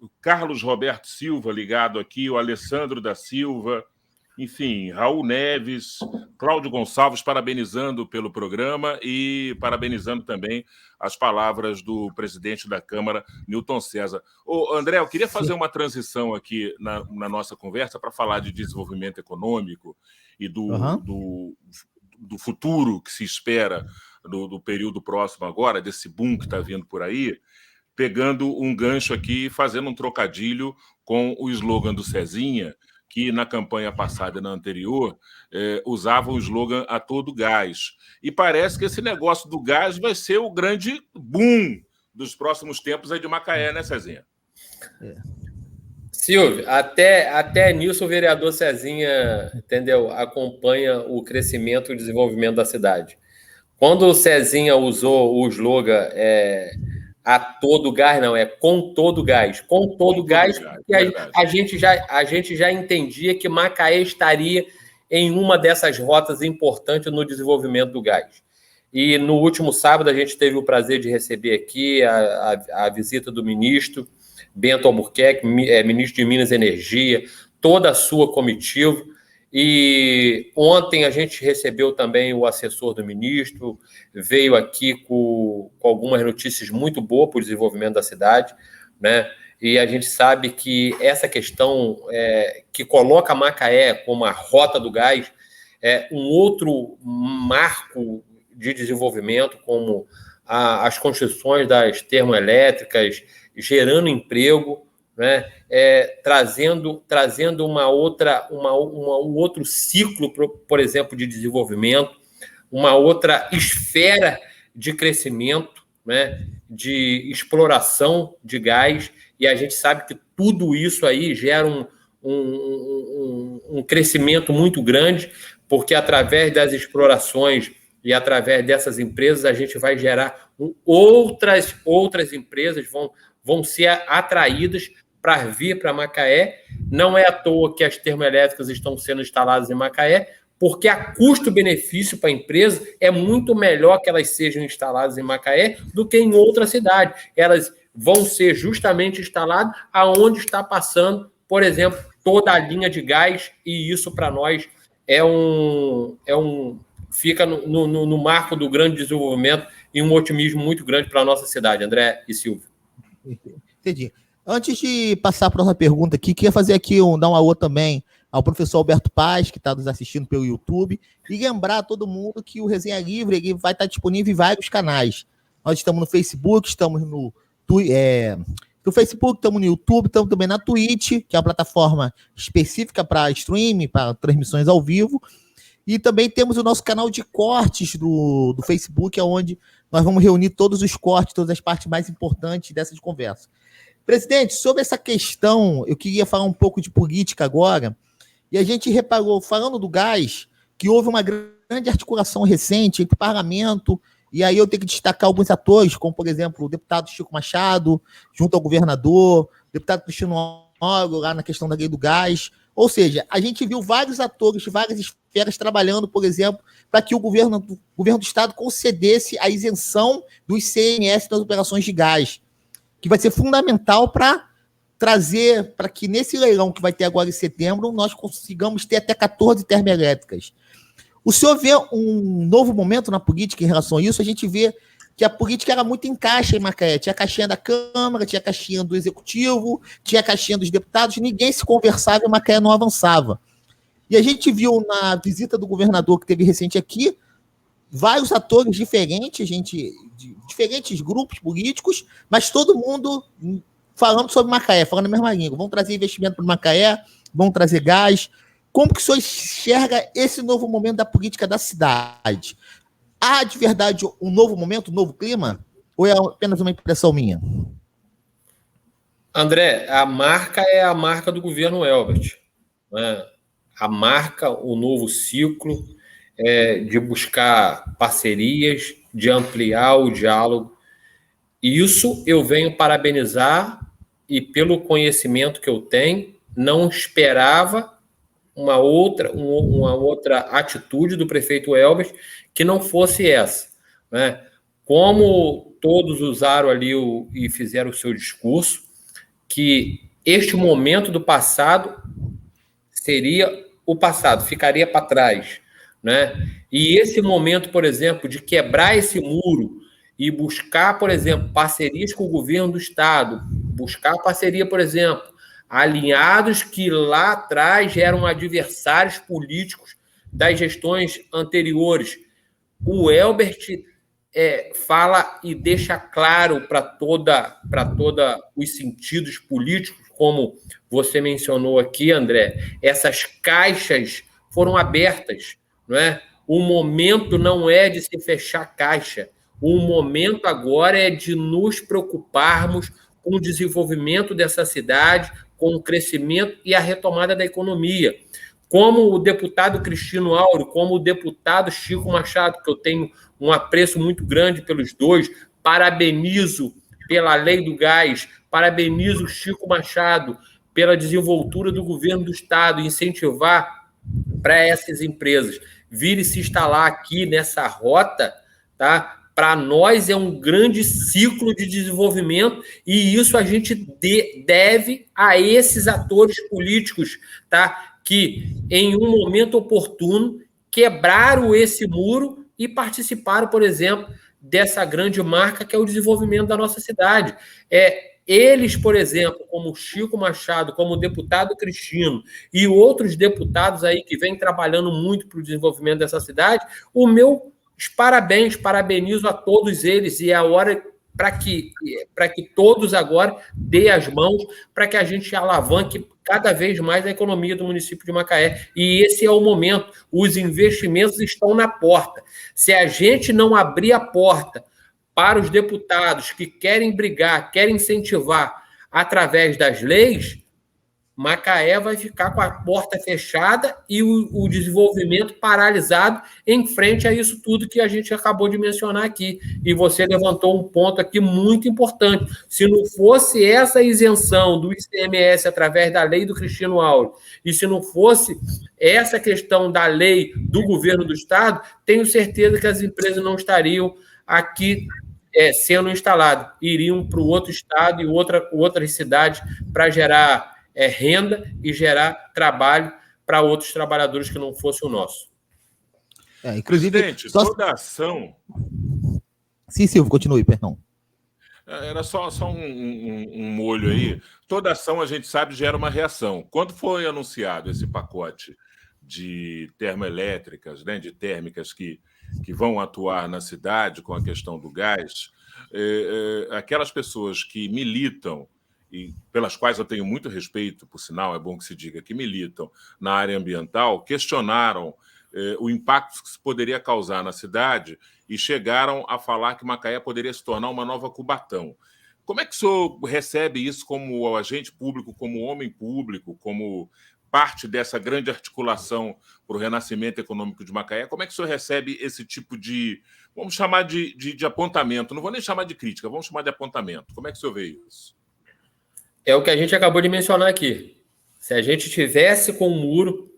o Carlos Roberto Silva ligado aqui, o Alessandro da Silva, enfim, Raul Neves, Cláudio Gonçalves parabenizando pelo programa e parabenizando também as palavras do presidente da Câmara, Newton César. André, eu queria fazer uma transição aqui na nossa conversa para falar de desenvolvimento econômico e do futuro que se espera do período próximo agora, desse boom que está vindo por aí, pegando um gancho aqui e fazendo um trocadilho com o slogan do Cezinha, que na campanha passada e na anterior usava o slogan a todo gás. E parece que esse negócio do gás vai ser o grande boom dos próximos tempos aí de Macaé, né, Cezinha? Silvio, até nisso o vereador Cezinha, entendeu, acompanha o crescimento e o desenvolvimento da cidade. Quando o Cezinha usou o slogan a todo gás, não, é com todo gás. Com todo gás, e a gente já entendia que Macaé estaria em uma dessas rotas importantes no desenvolvimento do gás. E no último sábado a gente teve o prazer de receber aqui a visita do ministro Bento Albuquerque, ministro de Minas e Energia, toda a sua comitiva. E ontem a gente recebeu também o assessor do ministro, veio aqui com algumas notícias muito boas para o desenvolvimento da cidade, né? E a gente sabe que essa questão que coloca Macaé como a rota do gás é um outro marco de desenvolvimento, como as construções das termoelétricas, gerando emprego, né? Trazendo um outro ciclo, por exemplo, de desenvolvimento, uma outra esfera de crescimento, né? De exploração de gás, e a gente sabe que tudo isso aí gera um crescimento muito grande, porque através das explorações e através dessas empresas a gente vai gerar outras empresas vão ser atraídas para vir para Macaé. Não é à toa que as termoelétricas estão sendo instaladas em Macaé, porque a custo-benefício para a empresa é muito melhor que elas sejam instaladas em Macaé do que em outra cidade. Elas vão ser justamente instaladas aonde está passando, por exemplo, toda a linha de gás, e isso para nós fica no marco do grande desenvolvimento e um otimismo muito grande para a nossa cidade, André e Silvio. Entendi. Antes de passar para a próxima pergunta aqui, queria fazer aqui dar um alô também ao professor Alberto Paz, que está nos assistindo pelo YouTube, e lembrar a todo mundo que o Resenha Livre ele vai estar disponível em vários canais. Nós estamos no Facebook, estamos no no Facebook, estamos no YouTube, estamos também na Twitch, que é uma plataforma específica para streaming, para transmissões ao vivo. E também temos o nosso canal de cortes do Facebook, onde nós vamos reunir todos os cortes, todas as partes mais importantes dessa conversa. Presidente, sobre essa questão, eu queria falar um pouco de política agora. E a gente reparou, falando do gás, que houve uma grande articulação recente entre o parlamento, e aí eu tenho que destacar alguns atores, como, por exemplo, o deputado Chico Machado, junto ao governador, o deputado Cristiano Oro, lá na questão da lei do gás. Ou seja, a gente viu vários atores de várias esferas trabalhando, por exemplo, para que o governo do Estado concedesse a isenção do ICMS das operações de gás, que vai ser fundamental para trazer, para que nesse leilão que vai ter agora em setembro, nós consigamos ter até 14 termoelétricas. O senhor vê um novo momento na política em relação a isso? A gente vê que a política era muito em caixa em Macaé. Tinha a caixinha da Câmara, tinha a caixinha do Executivo, tinha a caixinha dos deputados, ninguém se conversava e Macaé não avançava. E a gente viu na visita do governador que teve recente aqui, vários atores diferentes, de diferentes grupos políticos, mas todo mundo falando sobre Macaé, falando a mesma língua. Vamos trazer investimento para Macaé, vamos trazer gás. Como que o senhor enxerga esse novo momento da política da cidade? Há de verdade um novo momento, um novo clima? Ou é apenas uma impressão minha? André, a marca é a marca do governo Elbert, né? A marca, o novo ciclo de buscar parcerias, de ampliar o diálogo. E isso eu venho parabenizar e, pelo conhecimento que eu tenho, não esperava uma outra atitude do prefeito Elbert que não fosse essa, né? Como todos usaram ali e fizeram o seu discurso, que este momento do passado seria o passado, ficaria para trás, né? E esse momento, por exemplo, de quebrar esse muro e buscar, por exemplo, parcerias com o governo do Estado, buscar parceria, por exemplo, alinhados que lá atrás eram adversários políticos das gestões anteriores. O Elbert fala e deixa claro para toda os sentidos políticos, como você mencionou aqui, André, essas caixas foram abertas, não é? O momento não é de se fechar caixa. O momento agora é de nos preocuparmos com o desenvolvimento dessa cidade, com o crescimento e a retomada da economia. Como o deputado Cristiano Oro, como o deputado Chico Machado, que eu tenho um apreço muito grande pelos dois, parabenizo pela lei do gás, parabenizo o Chico Machado pela desenvoltura do governo do Estado, incentivar para essas empresas virem se instalar aqui nessa rota, tá? Para nós é um grande ciclo de desenvolvimento e isso a gente deve a esses atores políticos, tá? Que em um momento oportuno quebraram esse muro e participaram, por exemplo, dessa grande marca que é o desenvolvimento da nossa cidade. Eles, por exemplo, como Chico Machado, como o deputado Cristiano e outros deputados aí que vêm trabalhando muito para o desenvolvimento dessa cidade, parabenizo a todos eles e é a hora para que todos agora dêem as mãos para que a gente alavanque cada vez mais a economia do município de Macaé. E esse é o momento. Os investimentos estão na porta. Se a gente não abrir a porta para os deputados que querem brigar, querem incentivar através das leis, Macaé vai ficar com a porta fechada e o desenvolvimento paralisado em frente a isso tudo que a gente acabou de mencionar aqui. E você levantou um ponto aqui muito importante. Se não fosse essa isenção do ICMS através da lei do Cristiano Oro, e se não fosse essa questão da lei do governo do Estado, tenho certeza que as empresas não estariam aqui sendo instaladas. Iriam para o outro estado e outras cidades para gerar renda e gerar trabalho para outros trabalhadores que não fosse o nosso. Inclusive, presidente, toda ação... Sim, Silvio, continue, perdão. Era só um molho aí. Toda ação, a gente sabe, gera uma reação. Quando foi anunciado esse pacote de termoelétricas, né, de térmicas que vão atuar na cidade com a questão do gás, aquelas pessoas que militam e pelas quais eu tenho muito respeito, por sinal, é bom que se diga, que militam na área ambiental, questionaram o impacto que se poderia causar na cidade e chegaram a falar que Macaé poderia se tornar uma nova Cubatão. Como é que o senhor recebe isso como agente público, como homem público, como parte dessa grande articulação para o renascimento econômico de Macaé? Como é que o senhor recebe esse tipo de, vamos chamar de apontamento? Não vou nem chamar de crítica, vamos chamar de apontamento. Como é que o senhor vê isso? É o que a gente acabou de mencionar aqui. Se a gente tivesse com um muro,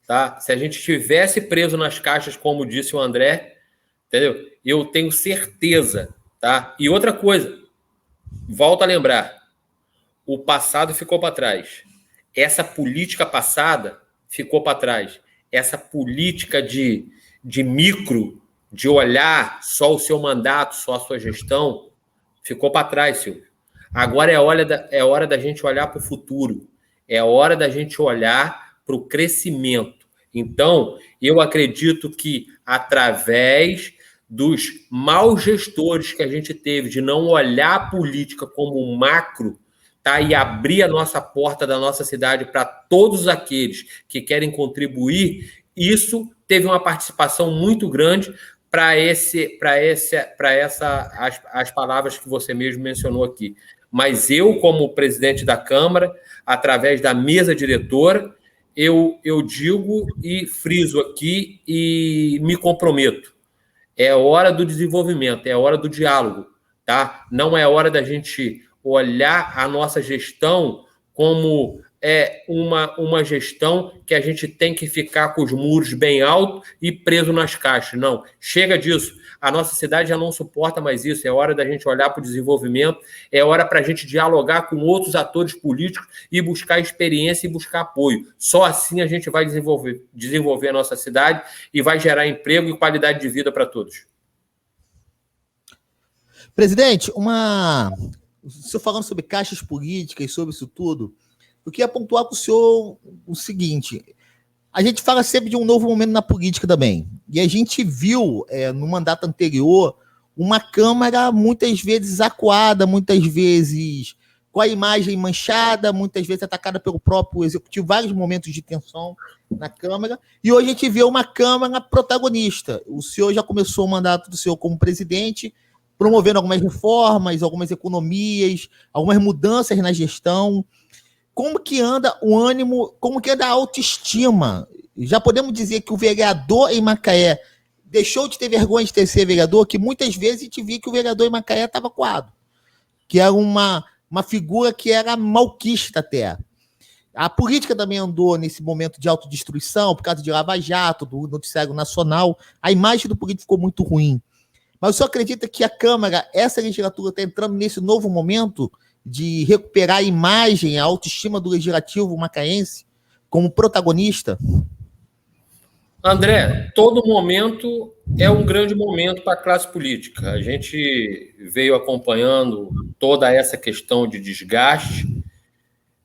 tá? Se a gente tivesse preso nas caixas, como disse o André, entendeu? Eu tenho certeza, tá? E outra coisa, volto a lembrar, o passado ficou para trás. Essa política passada ficou para trás. Essa política de micro, de olhar só o seu mandato, só a sua gestão, ficou para trás, Silvio. Agora é hora da gente olhar para o futuro. É hora da gente olhar para o crescimento. Então, eu acredito que através dos maus gestores que a gente teve, de não olhar a política como um macro, tá? E abrir a nossa porta da nossa cidade para todos aqueles que querem contribuir, isso teve uma participação muito grande para as palavras que você mesmo mencionou aqui. Mas eu, como presidente da Câmara, através da mesa diretora, eu digo e friso aqui e me comprometo. É hora do desenvolvimento, é hora do diálogo, tá? Não é hora da gente olhar a nossa gestão como uma gestão que a gente tem que ficar com os muros bem altos e preso nas caixas. Não, chega disso. A nossa cidade já não suporta mais isso. É hora da gente olhar para o desenvolvimento, é hora para a gente dialogar com outros atores políticos e buscar experiência e buscar apoio. Só assim a gente vai desenvolver a nossa cidade e vai gerar emprego e qualidade de vida para todos. Presidente, o senhor falando sobre caixas políticas, sobre isso tudo, eu queria pontuar com o senhor o seguinte: a gente fala sempre de um novo momento na política também, e a gente viu no mandato anterior uma Câmara muitas vezes acuada, muitas vezes com a imagem manchada, muitas vezes atacada pelo próprio Executivo, vários momentos de tensão na Câmara, e hoje a gente vê uma Câmara protagonista. O senhor já começou o mandato do senhor como presidente, promovendo algumas reformas, algumas economias, algumas mudanças na gestão. Como que anda o ânimo, como que anda a autoestima? Já podemos dizer que o vereador em Macaé deixou de ter vergonha de ser vereador, que muitas vezes a gente via que o vereador em Macaé estava coado, que era uma figura que era malquista até. A política também andou nesse momento de autodestruição, por causa de Lava Jato, do noticiário nacional. A imagem do político ficou muito ruim. Mas o senhor acredita que a Câmara, essa legislatura, está entrando nesse novo momento de recuperar a imagem, a autoestima do legislativo macaense como protagonista? André, todo momento é um grande momento para a classe política. A gente veio acompanhando toda essa questão de desgaste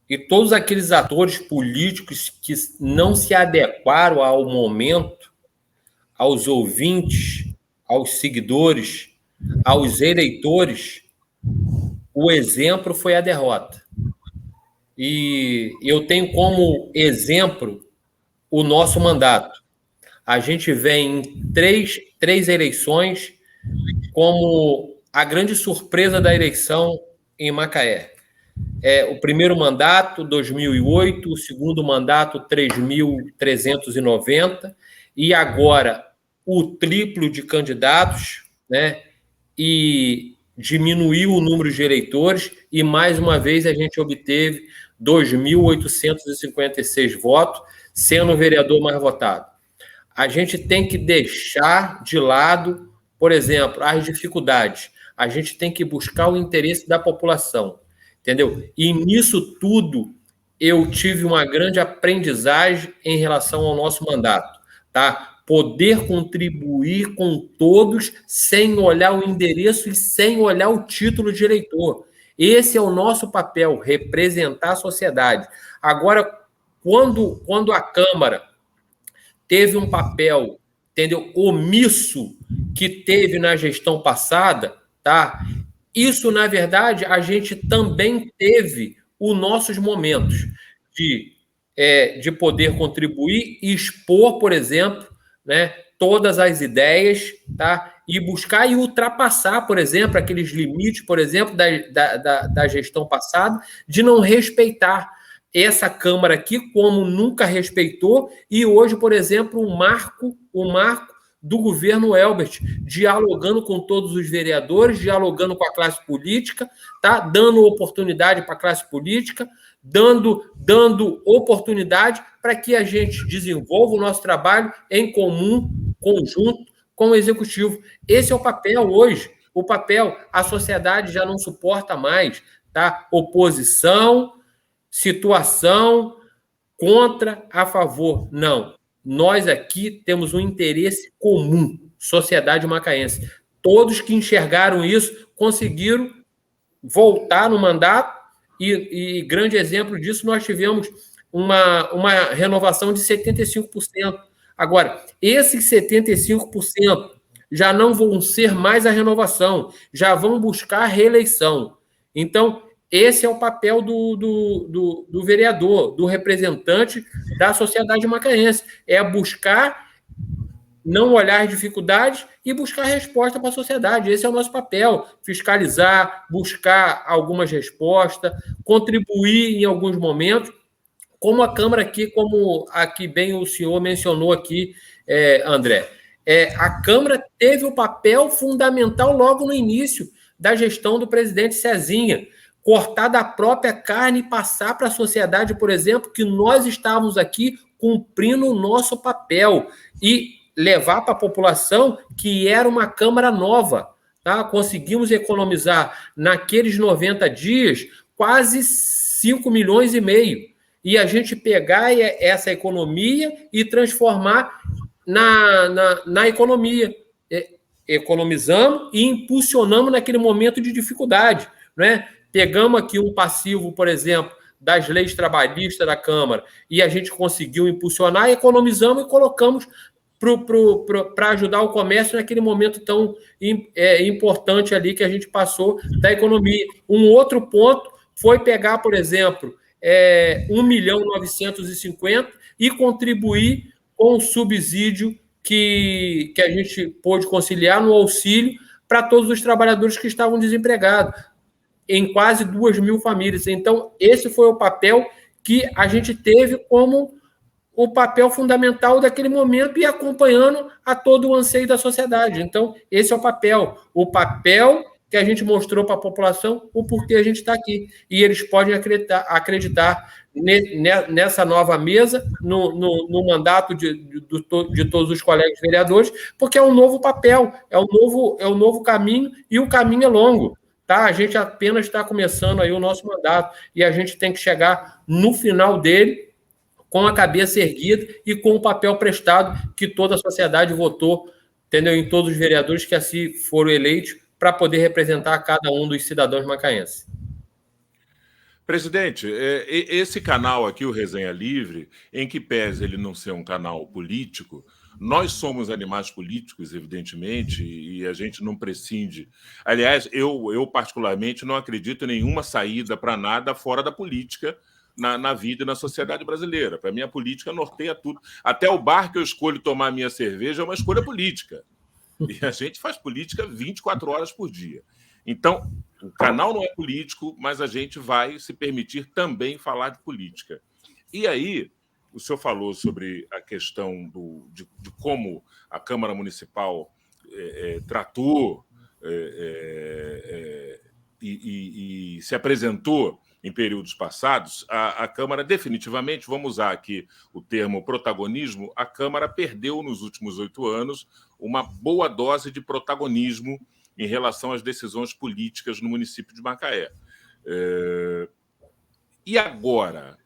e todos aqueles atores políticos que não se adequaram ao momento, aos ouvintes, aos seguidores, aos eleitores, o exemplo foi a derrota. E eu tenho como exemplo o nosso mandato. A gente vem em três eleições como a grande surpresa da eleição em Macaé. O primeiro mandato, 2008, o segundo mandato, 3.390, e agora o triplo de candidatos, né? E diminuiu o número de eleitores e, mais uma vez, a gente obteve 2.856 votos, sendo o vereador mais votado. A gente tem que deixar de lado, por exemplo, as dificuldades. A gente tem que buscar o interesse da população, entendeu? E nisso tudo, eu tive uma grande aprendizagem em relação ao nosso mandato, tá? Poder contribuir com todos sem olhar o endereço e sem olhar o título de eleitor. Esse é o nosso papel, representar a sociedade. Agora, quando a Câmara teve um papel, entendeu, omisso que teve na gestão passada, tá? Isso, na verdade, a gente também teve os nossos momentos de poder contribuir e expor, por exemplo, né, todas as ideias, tá? E buscar e ultrapassar, por exemplo, aqueles limites, por exemplo, da gestão passada, de não respeitar essa Câmara aqui, como nunca respeitou, e hoje, por exemplo, o marco do governo Elbert, dialogando com todos os vereadores, dialogando com a classe política, tá? Dando oportunidade para a classe política, dando oportunidade para que a gente desenvolva o nosso trabalho em comum, conjunto com o executivo. Esse é o papel hoje. O papel, a sociedade já não suporta mais, tá? Oposição, situação, contra, a favor. Não. Nós aqui temos um interesse comum, sociedade macaense. Todos que enxergaram isso conseguiram voltar no mandato e grande exemplo disso, nós tivemos uma renovação de 75%. Agora, esses 75% já não vão ser mais a renovação, já vão buscar a reeleição. Então, esse é o papel do vereador, do representante da sociedade macaense, é buscar não olhar as dificuldades e buscar resposta para a sociedade. Esse é o nosso papel, fiscalizar, buscar algumas respostas, contribuir em alguns momentos, como a Câmara aqui, como aqui bem o senhor mencionou aqui, André. A Câmara teve o papel fundamental logo no início da gestão do presidente Cezinha, cortar da própria carne e passar para a sociedade, por exemplo, que nós estávamos aqui cumprindo o nosso papel e levar para a população que era uma Câmara nova. Tá? Conseguimos economizar, naqueles 90 dias, quase 5,5 milhões. E a gente pegar essa economia e transformar na economia. Economizamos e impulsionamos naquele momento de dificuldade. Né? Pegamos aqui um passivo, por exemplo, das leis trabalhistas da Câmara e a gente conseguiu impulsionar, economizamos e colocamos para ajudar o comércio naquele momento tão importante ali que a gente passou da economia. Um outro ponto foi pegar, por exemplo, 1.950.000 e contribuir com o subsídio que a gente pôde conciliar no auxílio para todos os trabalhadores que estavam desempregados, em quase 2.000 famílias. Então, esse foi o papel que a gente teve como o papel fundamental daquele momento e acompanhando a todo o anseio da sociedade. Então, esse é o papel que a gente mostrou para a população, o porquê a gente está aqui. E eles podem acreditar nessa nova mesa, no mandato de todos os colegas vereadores, porque é um novo papel, é um novo caminho, e o caminho é longo. Tá? A gente apenas está começando aí o nosso mandato, e a gente tem que chegar no final dele com a cabeça erguida e com o papel prestado que toda a sociedade votou, entendeu? Em todos os vereadores que assim foram eleitos para poder representar cada um dos cidadãos macaenses. Presidente, esse canal aqui, o Resenha Livre, em que pese ele não ser um canal político, nós somos animais políticos, evidentemente, e a gente não prescinde. Aliás, eu particularmente não acredito em nenhuma saída para nada fora da política, na vida e na sociedade brasileira. Para mim, a política norteia tudo. Até o bar que eu escolho tomar minha cerveja é uma escolha política. E a gente faz política 24 horas por dia. Então, o canal não é político, mas a gente vai se permitir também falar de política. E aí, o senhor falou sobre a questão de como a Câmara Municipal tratou e se apresentou em períodos passados. A Câmara definitivamente, vamos usar aqui o termo protagonismo, a Câmara perdeu nos últimos 8 anos uma boa dose de protagonismo em relação às decisões políticas no município de Macaé. E agora,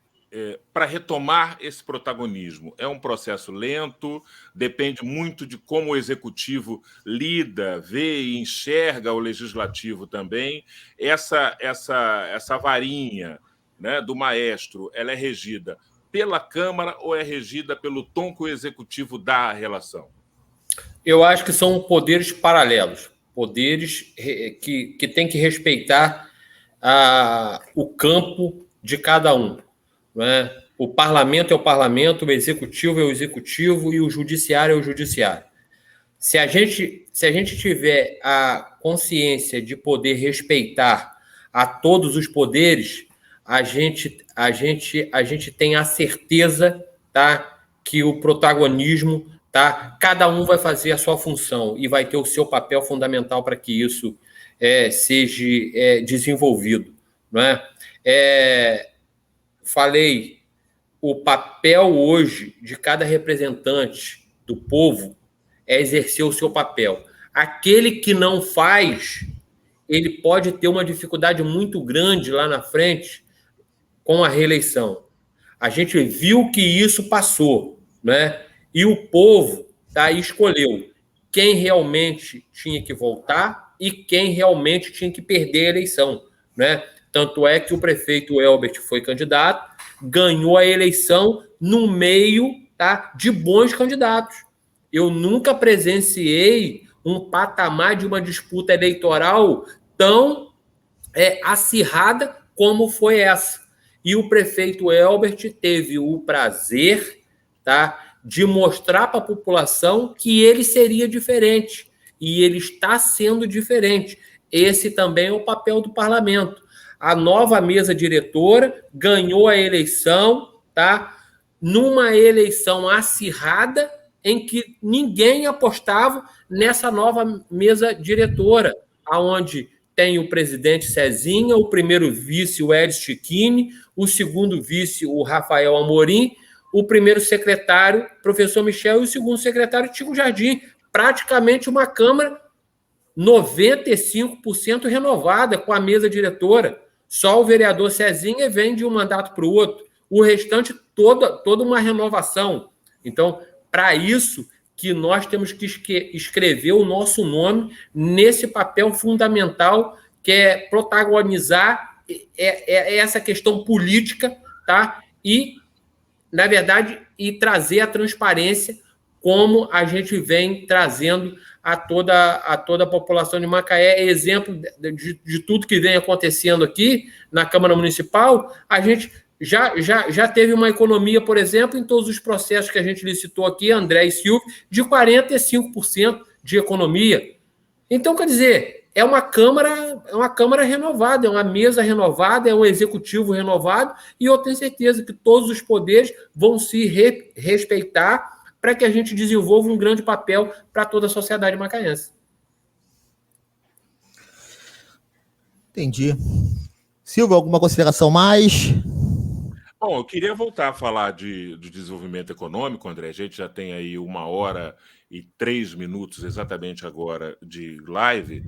para retomar esse protagonismo, é um processo lento, depende muito de como o executivo lida, vê e enxerga o legislativo também. Essa varinha, né, do maestro, ela é regida pela Câmara ou é regida pelo tom que o executivo dá à relação? Eu acho que são poderes paralelos, Poderes que têm que respeitar o campo de cada um. Não é? O parlamento é o parlamento, o executivo é o executivo e o judiciário é o judiciário. Se a gente tiver a consciência de poder respeitar a todos os poderes, a gente tem a certeza, tá, que o protagonismo, tá, cada um vai fazer a sua função e vai ter o seu papel fundamental para que isso seja desenvolvido. Não é? Falei, o papel hoje de cada representante do povo é exercer o seu papel. Aquele que não faz, ele pode ter uma dificuldade muito grande lá na frente com a reeleição. A gente viu que isso passou, né? E o povo escolheu quem realmente tinha que voltar e quem realmente tinha que perder a eleição, né? Tanto é que o prefeito Elbert foi candidato, ganhou a eleição no meio, tá, de bons candidatos. Eu nunca presenciei um patamar de uma disputa eleitoral tão acirrada como foi essa. E o prefeito Elbert teve o prazer, tá, de mostrar para a população que ele seria diferente. E ele está sendo diferente. Esse também é o papel do parlamento. A nova mesa diretora ganhou a eleição, tá, numa eleição acirrada, em que ninguém apostava nessa nova mesa diretora, onde tem o presidente Cezinha, o primeiro vice, o Edson Chiquini, o segundo vice, o Rafael Amorim, o primeiro secretário, professor Michel, e o segundo secretário, Tico Jardim. Praticamente uma Câmara 95% renovada com a mesa diretora. Só o vereador Cezinha vem de um mandato para o outro. O restante, toda uma renovação. Então, para isso que nós temos que escrever o nosso nome nesse papel fundamental, que é protagonizar essa questão política, tá? E, na verdade, trazer a transparência, como a gente vem trazendo a toda a população de Macaé. Exemplo de tudo que vem acontecendo aqui na Câmara Municipal, a gente já teve uma economia, por exemplo, em todos os processos que a gente licitou aqui, André e Silvio, de 45% de economia. Então, quer dizer, é uma Câmara renovada, é uma mesa renovada, é um executivo renovado, e eu tenho certeza que todos os poderes vão se respeitar para que a gente desenvolva um grande papel para toda a sociedade macaense. Entendi. Silvio, alguma consideração mais? Bom, eu queria voltar a falar de desenvolvimento econômico, André. A gente já tem aí 1h03 exatamente agora de live,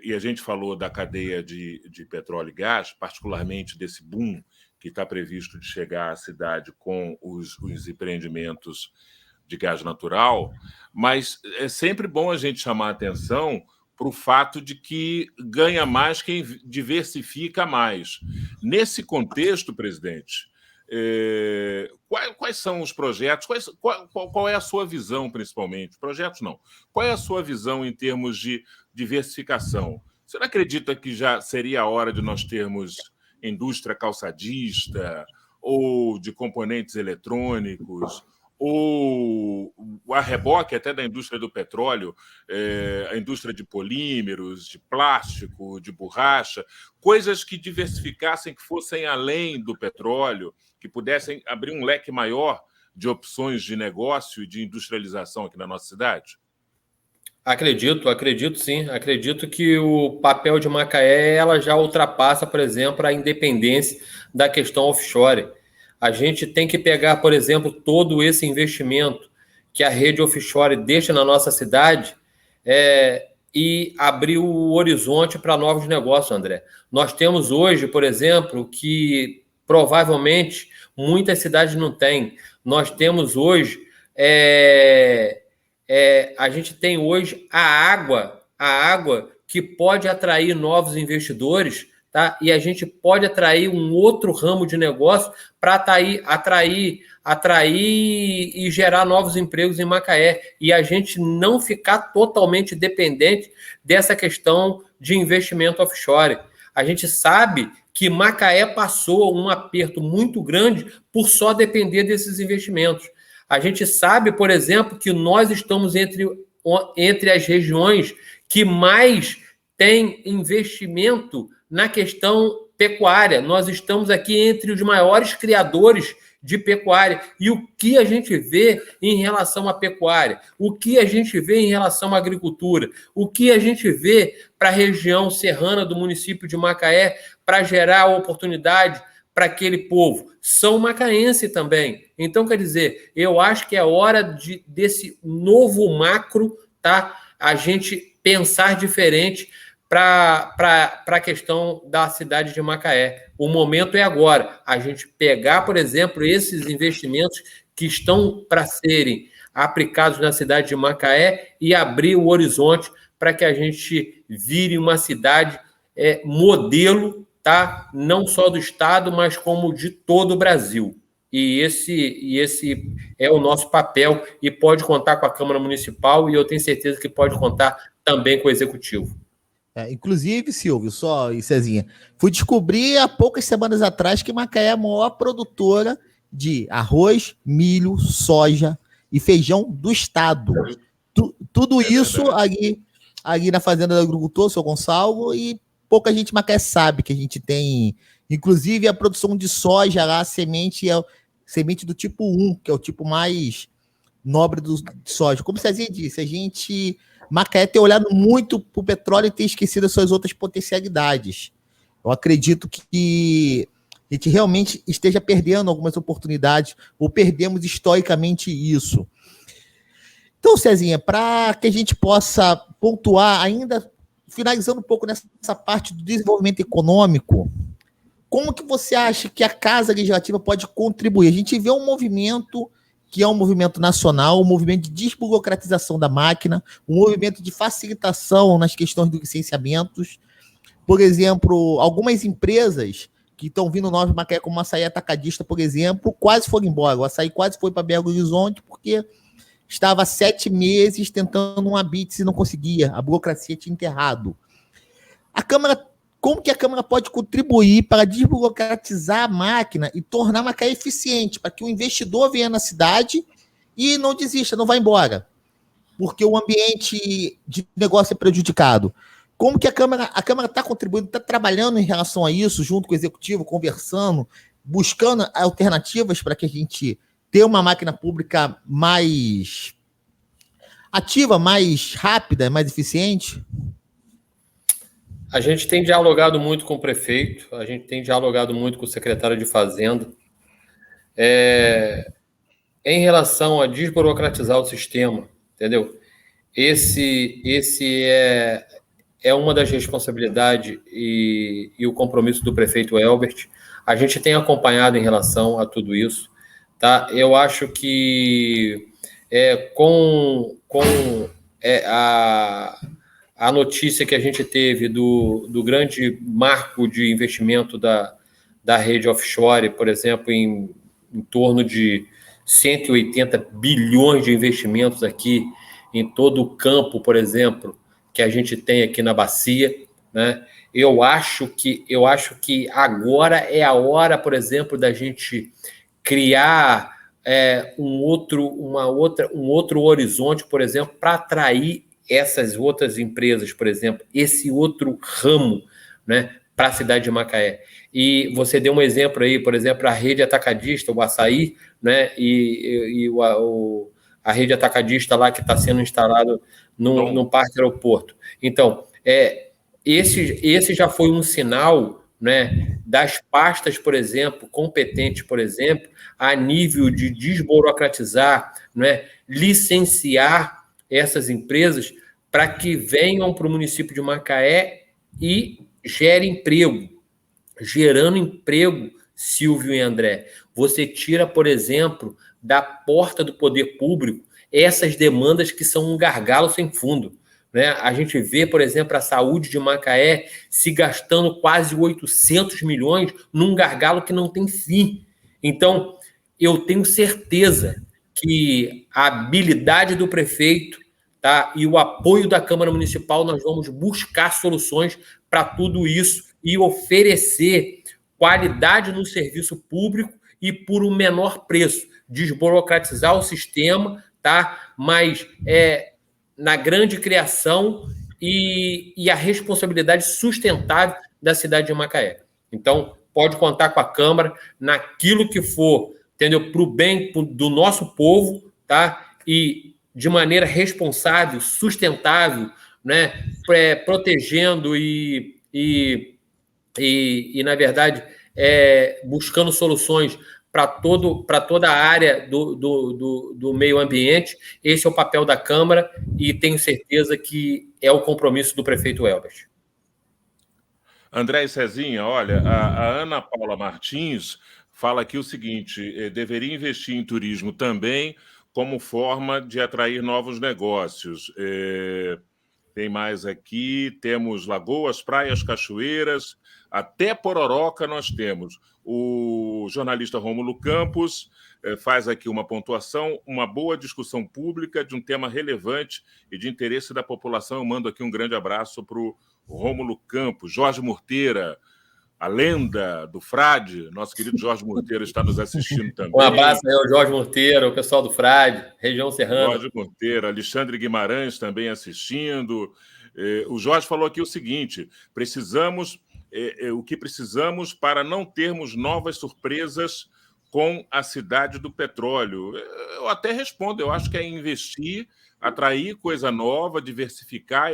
e a gente falou da cadeia de petróleo e gás, particularmente desse boom que está previsto de chegar à cidade com os empreendimentos de gás natural, mas é sempre bom a gente chamar a atenção para o fato de que ganha mais quem diversifica mais. Nesse contexto, presidente, quais são os projetos? Qual é a sua visão, principalmente? Projetos não. Qual é a sua visão em termos de diversificação? Você não acredita que já seria a hora de nós termos indústria calçadista, ou de componentes eletrônicos, ou a reboque até da indústria do petróleo, a indústria de polímeros, de plástico, de borracha, coisas que diversificassem, que fossem além do petróleo, que pudessem abrir um leque maior de opções de negócio e de industrialização aqui na nossa cidade? Acredito sim. Acredito que o papel de Macaé ela já ultrapassa, por exemplo, a independência da questão offshore. A gente tem que pegar, por exemplo, todo esse investimento que a rede offshore deixa na nossa cidade e abrir o horizonte para novos negócios, André. Nós temos hoje, por exemplo, que provavelmente muitas cidades não têm. Nós temos hoje... a gente tem hoje a água que pode atrair novos investidores, tá? E a gente pode atrair um outro ramo de negócio para atrair e gerar novos empregos em Macaé. E a gente não ficar totalmente dependente dessa questão de investimento offshore. A gente sabe que Macaé passou um aperto muito grande por só depender desses investimentos. A gente sabe, por exemplo, que nós estamos entre as regiões que mais tem investimento na questão pecuária. Nós estamos aqui entre os maiores criadores de pecuária. E o que a gente vê em relação à pecuária? O que a gente vê em relação à agricultura? O que a gente vê para a região serrana do município de Macaé para gerar oportunidade para aquele povo? São macaense também. Então, quer dizer, eu acho que é hora desse novo macro, tá? A gente pensar diferente para a questão da cidade de Macaé. O momento é agora. A gente pegar, por exemplo, esses investimentos que estão para serem aplicados na cidade de Macaé e abrir o horizonte para que a gente vire uma cidade modelo, tá? Não só do estado, mas como de todo o Brasil. E esse é o nosso papel e pode contar com a Câmara Municipal e eu tenho certeza que pode contar também com o Executivo. Inclusive, Silvio, e Cezinha, fui descobrir há poucas semanas atrás que Macaé é a maior produtora de arroz, milho, soja e feijão do estado. Tudo isso ali na Fazenda do Agricultor, seu Gonçalo, e pouca gente em Macaé sabe que a gente tem, inclusive a produção de soja lá, semente do tipo 1, que é o tipo mais nobre do soja. Como o Cezinha disse, Macaé tem olhado muito para o petróleo e tem esquecido as suas outras potencialidades. Eu acredito que a gente realmente esteja perdendo algumas oportunidades, ou perdemos historicamente isso. Então, Cezinha, para que a gente possa pontuar, ainda finalizando um pouco nessa parte do desenvolvimento econômico, como que você acha que a Casa Legislativa pode contribuir? A gente vê um movimento que é um movimento nacional, um movimento de desburocratização da máquina, um movimento de facilitação nas questões dos licenciamentos. Por exemplo, algumas empresas que estão vindo novas Macaé, como o Açaí Atacadista, por exemplo, quase foram embora. O Açaí quase foi para Belo Horizonte porque estava há 7 meses tentando um habite e não conseguia. A burocracia tinha enterrado. Como que a Câmara pode contribuir para desburocratizar a máquina e tornar a Macaé eficiente, para que o investidor venha na cidade e não desista, não vá embora, porque o ambiente de negócio é prejudicado? Como que a Câmara está contribuindo, está trabalhando em relação a isso, junto com o Executivo, conversando, buscando alternativas para que a gente tenha uma máquina pública mais ativa, mais rápida, mais eficiente? A gente tem dialogado muito com o prefeito, a gente tem dialogado muito com o secretário de Fazenda. Em relação a desburocratizar o sistema, entendeu? Esse é uma das responsabilidades e o compromisso do prefeito Elbert. A gente tem acompanhado em relação a tudo isso, tá? Eu acho que com a notícia que a gente teve do grande marco de investimento da rede offshore, por exemplo, em torno de 180 bilhões de investimentos aqui em todo o campo, por exemplo, que a gente tem aqui na bacia, né? Eu acho que agora é a hora, por exemplo, da gente criar um outro horizonte, por exemplo, para atrair essas outras empresas, por exemplo, esse outro ramo, né, para a cidade de Macaé. E você deu um exemplo aí, por exemplo, a rede atacadista, o Açaí, né, a rede atacadista lá que está sendo instalado no Parque Aeroporto. Então, esse já foi um sinal, né, das pastas, por exemplo, competentes, por exemplo, a nível de desburocratizar, né, licenciar essas empresas para que venham para o município de Macaé e gerem emprego. Gerando emprego, Silvio e André, você tira, por exemplo, da porta do poder público essas demandas que são um gargalo sem fundo. né? A gente vê, por exemplo, a saúde de Macaé se gastando quase 800 milhões num gargalo que não tem fim. Então, eu tenho certeza que a habilidade do prefeito, tá, e o apoio da Câmara Municipal, nós vamos buscar soluções para tudo isso e oferecer qualidade no serviço público e por um menor preço, desburocratizar o sistema, tá? Mas na grande criação e a responsabilidade sustentável da cidade de Macaé. Então, pode contar com a Câmara naquilo que for, entendeu? Para o bem do nosso povo, tá? E de maneira responsável, sustentável, né? Protegendo e na verdade, buscando soluções para toda a área do meio ambiente. Esse é o papel da Câmara e tenho certeza que é o compromisso do prefeito Elbert. André e Cezinha, olha, a Ana Paula Martins fala aqui o seguinte: deveria investir em turismo também como forma de atrair novos negócios. Tem mais aqui, temos lagoas, praias, cachoeiras, até Pororoca nós temos. O jornalista Rômulo Campos faz aqui uma pontuação, uma boa discussão pública de um tema relevante e de interesse da população. Eu mando aqui um grande abraço para o Rômulo Campos. Jorge Murteira, a lenda do Frade, nosso querido Jorge Murteira está nos assistindo também. Um abraço aí ao Jorge Murteira, o pessoal do Frade, região serrana. Jorge Murteira, Alexandre Guimarães também assistindo. O Jorge falou aqui o seguinte: o que precisamos para não termos novas surpresas com a cidade do petróleo. Eu até respondo, eu acho que é investir, atrair coisa nova, diversificar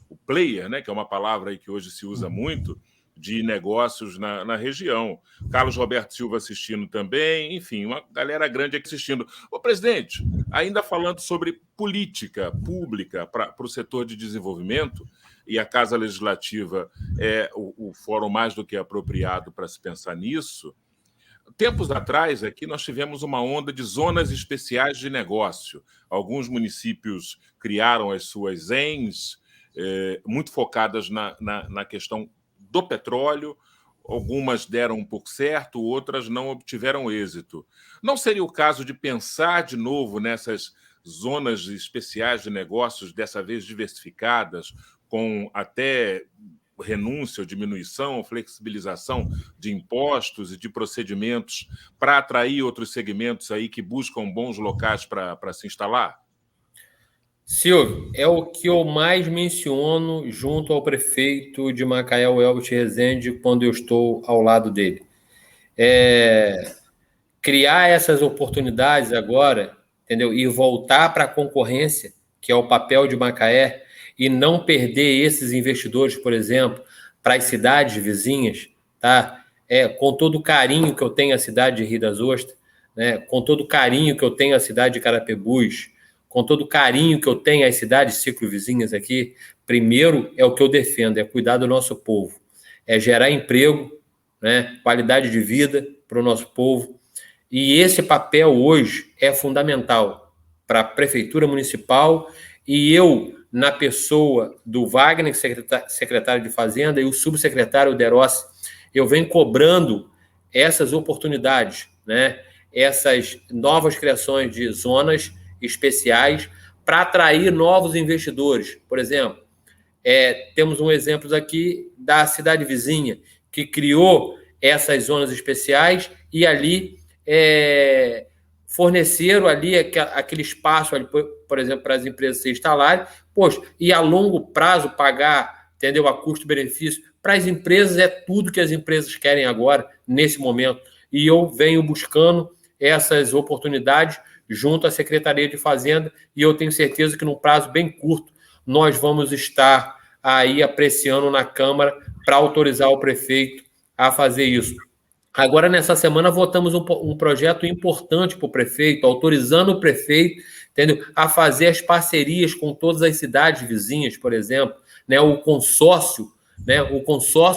o player, né, que é uma palavra aí que hoje se usa muito, de negócios na região. Carlos Roberto Silva assistindo também, enfim, uma galera grande aqui assistindo. Ô, presidente, ainda falando sobre política pública para o setor de desenvolvimento, e a Casa Legislativa é o fórum mais do que apropriado para se pensar nisso, tempos atrás aqui nós tivemos uma onda de zonas especiais de negócio. Alguns municípios criaram as suas ZENs, muito focadas na questão do petróleo. Algumas deram um pouco certo, outras não obtiveram êxito. Não seria o caso de pensar de novo nessas zonas especiais de negócios, dessa vez diversificadas, com até renúncia ou diminuição, flexibilização de impostos e de procedimentos para atrair outros segmentos aí que buscam bons locais para se instalar? Silvio, é o que eu mais menciono junto ao prefeito de Macaé, o Elbert Rezende, quando eu estou ao lado dele. Criar essas oportunidades agora, entendeu? E voltar para a concorrência, que é o papel de Macaé, e não perder esses investidores, por exemplo, para as cidades vizinhas, tá? Com todo o carinho que eu tenho a cidade de Rio das Ostras, né? Com todo o carinho que eu tenho a cidade de Carapebus, com todo o carinho que eu tenho às cidades ciclovizinhas aqui, primeiro é o que eu defendo, é cuidar do nosso povo, é gerar emprego, né? Qualidade de vida para o nosso povo. E esse papel hoje é fundamental para a Prefeitura Municipal, e eu, na pessoa do Wagner, secretário de Fazenda, e o subsecretário Derossi, eu venho cobrando essas oportunidades, né? Essas novas criações de zonas especiais para atrair novos investidores. Por exemplo, temos um exemplo aqui da cidade vizinha, que criou essas zonas especiais e ali forneceram ali aquele espaço, ali, por exemplo, para as empresas se instalarem, e a longo prazo pagar, entendeu, a custo-benefício. Para as empresas é tudo que as empresas querem agora, nesse momento. E eu venho buscando essas oportunidades junto à Secretaria de Fazenda, e eu tenho certeza que num prazo bem curto nós vamos estar aí apreciando na Câmara para autorizar o prefeito a fazer isso. Agora, nessa semana, votamos um projeto importante para o prefeito, autorizando o prefeito, entendeu, a fazer as parcerias com todas as cidades vizinhas, por exemplo, né, o consórcio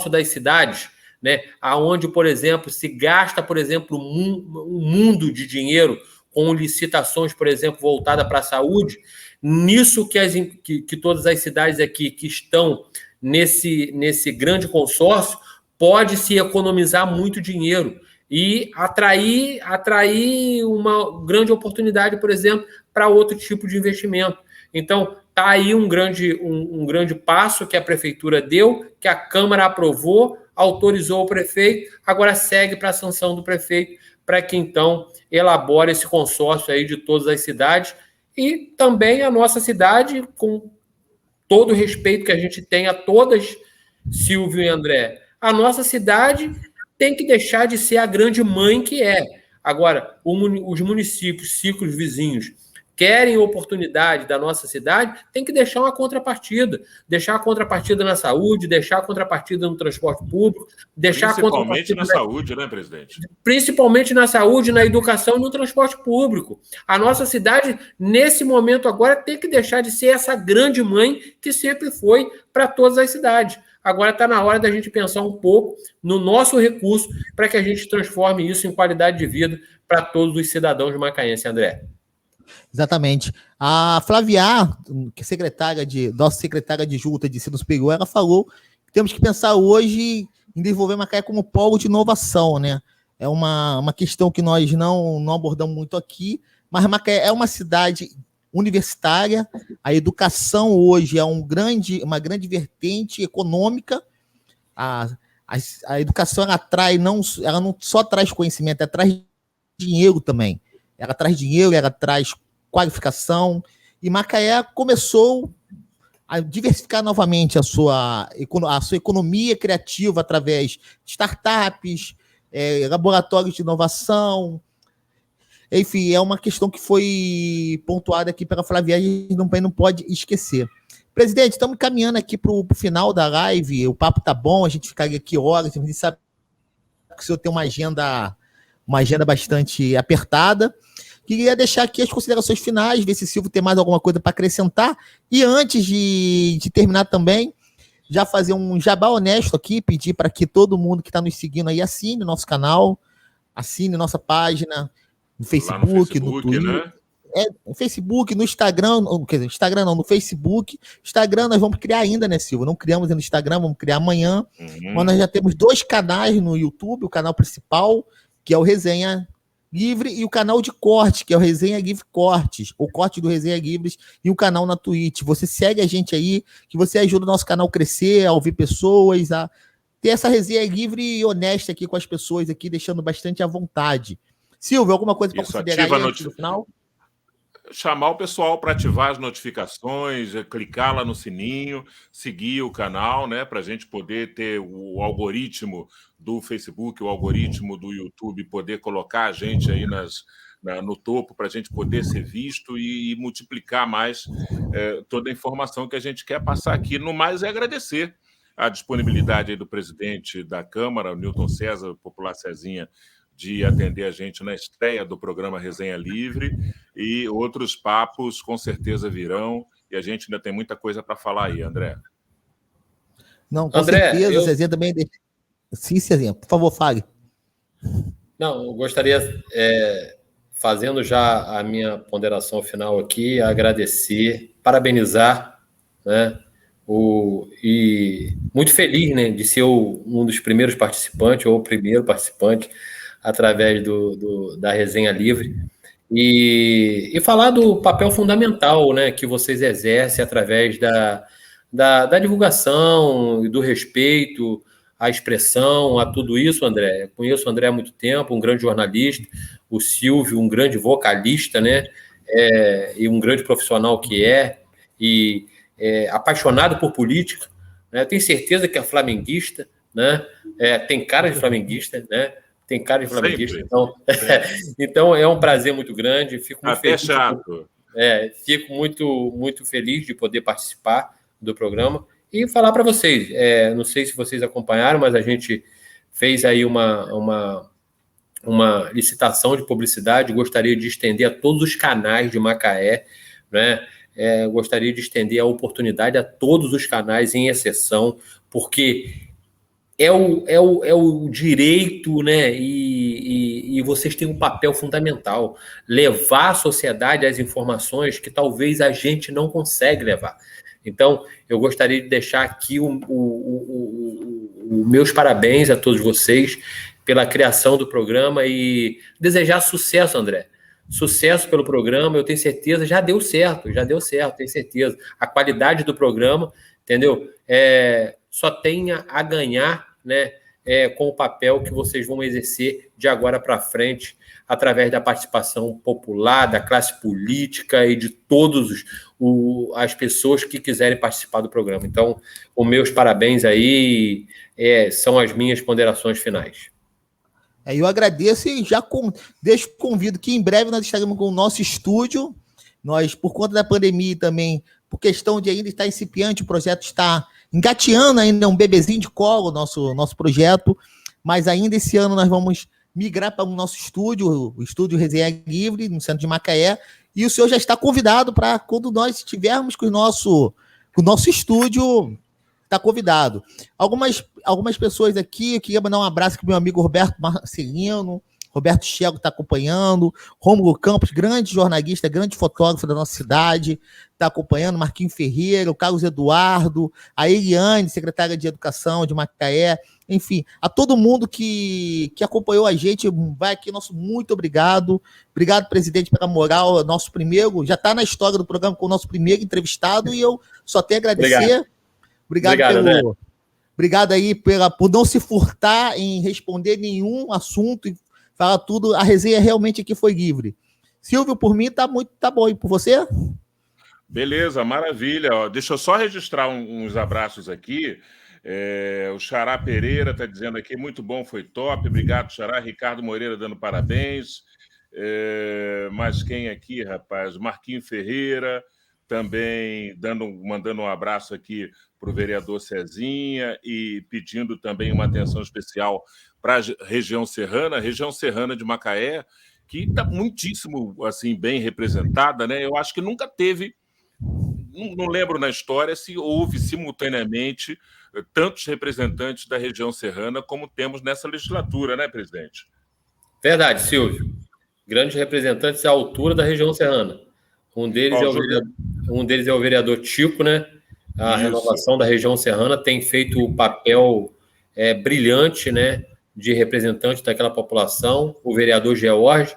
das cidades, né, aonde, por exemplo, se gasta, por exemplo, um mundo de dinheiro com licitações, por exemplo, voltadas para a saúde, nisso que todas as cidades aqui que estão nesse grande consórcio, pode se economizar muito dinheiro e atrair uma grande oportunidade, por exemplo, para outro tipo de investimento. Então, está aí um grande passo que a Prefeitura deu, que a Câmara aprovou, autorizou o prefeito, agora segue para a sanção do prefeito, para que, então, elabore esse consórcio aí de todas as cidades e também a nossa cidade, com todo o respeito que a gente tem a todas, Silvio e André, a nossa cidade tem que deixar de ser a grande mãe que é. Agora, os municípios, ciclos vizinhos, querem oportunidade da nossa cidade, tem que deixar uma contrapartida. Deixar a contrapartida na saúde, deixar a contrapartida no transporte público, deixar a contrapartida na saúde, né, presidente? Principalmente na saúde, na educação e no transporte público. A nossa cidade, nesse momento agora, tem que deixar de ser essa grande mãe que sempre foi para todas as cidades. Agora está na hora da gente pensar um pouco no nosso recurso para que a gente transforme isso em qualidade de vida para todos os cidadãos macaenses, André. Exatamente. A Flávia, que é nossa secretária de Junta de Ensino Superior, ela falou que temos que pensar hoje em desenvolver Macaé como polo de inovação, né? É uma questão que nós não abordamos muito aqui, mas Macaé é uma cidade universitária, a educação hoje é uma grande vertente econômica. A educação ela não só traz conhecimento, ela traz dinheiro também. Ela traz dinheiro, ela traz qualificação, e Macaé começou a diversificar novamente a sua economia criativa através de startups, laboratórios de inovação. Enfim, é uma questão que foi pontuada aqui pela Flávia, a gente não pode esquecer. Presidente, estamos caminhando aqui para o final da live, o papo tá bom, a gente ficaria aqui horas, a gente sabe que o senhor tem uma agenda bastante apertada. Queria deixar aqui as considerações finais, ver se o Silvio tem mais alguma coisa para acrescentar. E antes de terminar também, já fazer um jabá honesto aqui, pedir para que todo mundo que está nos seguindo aí assine o nosso canal, assine nossa página no Facebook, no Twitter. Né? No Facebook, no Instagram, quer dizer, Instagram não, no Facebook. Instagram nós vamos criar ainda, né, Silvio? Não criamos no Instagram, vamos criar amanhã. Mas nós já temos 2 canais no YouTube, o canal principal, que é o Resenha Livre, e o canal de corte, que é o Resenha Livre Cortes, o corte do Resenha Livres, e o canal na Twitch. Você segue a gente aí, que você ajuda o nosso canal a crescer, a ouvir pessoas, a ter essa resenha livre e honesta aqui com as pessoas aqui, deixando bastante à vontade. Silvio, alguma coisa para considerar aí no final? Chamar o pessoal para ativar as notificações, clicar lá no sininho, seguir o canal, né, para a gente poder ter o algoritmo do Facebook, o algoritmo do YouTube, poder colocar a gente aí no topo para a gente poder ser visto e multiplicar mais toda a informação que a gente quer passar aqui. No mais, é agradecer a disponibilidade aí do presidente da Câmara, o Newton César, popular Cezinha, de atender a gente na estreia do programa Resenha Livre, e outros papos com certeza virão, e a gente ainda tem muita coisa para falar aí, André. Não, com certeza, Cezinha também... Sim, Cezinha, por favor, fale. Não, eu gostaria, fazendo já a minha ponderação final aqui, agradecer, parabenizar, né, e muito feliz, né, de ser um dos primeiros participantes, ou o primeiro participante, através da Resenha Livre, e falar do papel fundamental, né, que vocês exercem através da divulgação e do respeito à expressão, a tudo isso, André. Eu conheço o André há muito tempo, um grande jornalista, o Silvio, um grande vocalista, né, e um grande profissional que e apaixonado por política, né, tenho certeza que é flamenguista, né, tem cara de flamenguista, né, tem cara de flamenguista, então é um prazer muito grande, fico muito feliz. Chato. Fico muito, muito feliz de poder participar do programa e falar para vocês, não sei se vocês acompanharam, mas a gente fez aí uma licitação de publicidade, gostaria de estender a todos os canais de Macaé, né? Gostaria de estender a oportunidade a todos os canais, em exceção, porque é o direito, né? E vocês têm um papel fundamental, levar à sociedade as informações que talvez a gente não consegue levar. Então, eu gostaria de deixar aqui meus parabéns a todos vocês pela criação do programa e desejar sucesso, André. Sucesso pelo programa, eu tenho certeza, já deu certo, tenho certeza. A qualidade do programa, entendeu? Só tenha a ganhar, né, com o papel que vocês vão exercer de agora para frente, através da participação popular, da classe política e de todas as pessoas que quiserem participar do programa. Então, os meus parabéns aí são as minhas ponderações finais. Eu agradeço e já deixo o convido que em breve nós estaremos com o nosso estúdio. Nós, por conta da pandemia e também, por questão de ainda estar incipiente, o projeto está engateando ainda, um bebezinho de colo, nosso projeto, mas ainda esse ano nós vamos migrar para o nosso estúdio, o Estúdio Resenha Livre, no centro de Macaé, e o senhor já está convidado para, quando nós estivermos com o nosso estúdio, está convidado. Algumas pessoas aqui, eu queria mandar um abraço para o meu amigo Roberto Marcelino, Roberto Chego está acompanhando, Rômulo Campos, grande jornalista, grande fotógrafo da nossa cidade, está acompanhando, Marquinhos Ferreira, o Carlos Eduardo, a Eliane, secretária de Educação de Macaé, enfim, a todo mundo que acompanhou a gente, vai aqui, nosso muito obrigado. Obrigado, presidente, pela moral, nosso primeiro, já está na história do programa com o nosso primeiro entrevistado, e eu só tenho a agradecer. Obrigado aí por não se furtar em responder nenhum assunto e falar tudo. A resenha realmente aqui foi livre. Silvio, por mim, tá bom. E por você? Beleza, maravilha. Deixa eu só registrar uns abraços aqui. O Xará Pereira está dizendo aqui, muito bom, foi top. Obrigado, Xará. Ricardo Moreira dando parabéns. Mas quem aqui, rapaz? Marquinho Ferreira também mandando um abraço aqui para o vereador Cezinha e pedindo também uma atenção especial para a região serrana de Macaé, que está muitíssimo assim, bem representada, né? Eu acho que nunca teve, não lembro na história se houve simultaneamente tantos representantes da região serrana como temos nessa legislatura, né, presidente? Verdade, Silvio. Grandes representantes à altura da região serrana. Um deles é o vereador Tico, né? A renovação da região serrana tem feito o papel brilhante, né, de representante daquela população. O vereador George,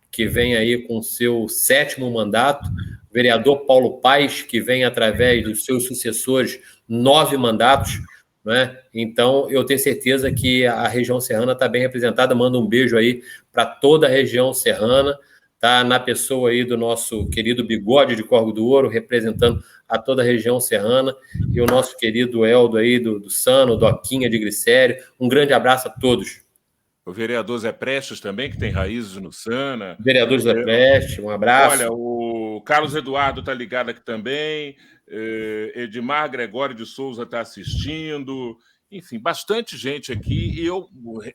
que vem aí com seu 7º mandato. O vereador Paulo Paes, que vem através dos seus sucessores 9 mandatos, né? Então, eu tenho certeza que a região serrana está bem representada. Manda um beijo aí para toda a região serrana. Tá na pessoa aí do nosso querido Bigode de Corgo do Ouro, representando a toda a região serrana, e o nosso querido Eldo aí do Sano, Doquinha de Glicério. Um grande abraço a todos. O vereador Zé Prestes também, que tem raízes no Sana. Vereador Zé Prestes, um abraço. Olha, o Carlos Eduardo está ligado aqui também, Edmar Gregório de Souza está assistindo, enfim, bastante gente aqui, e eu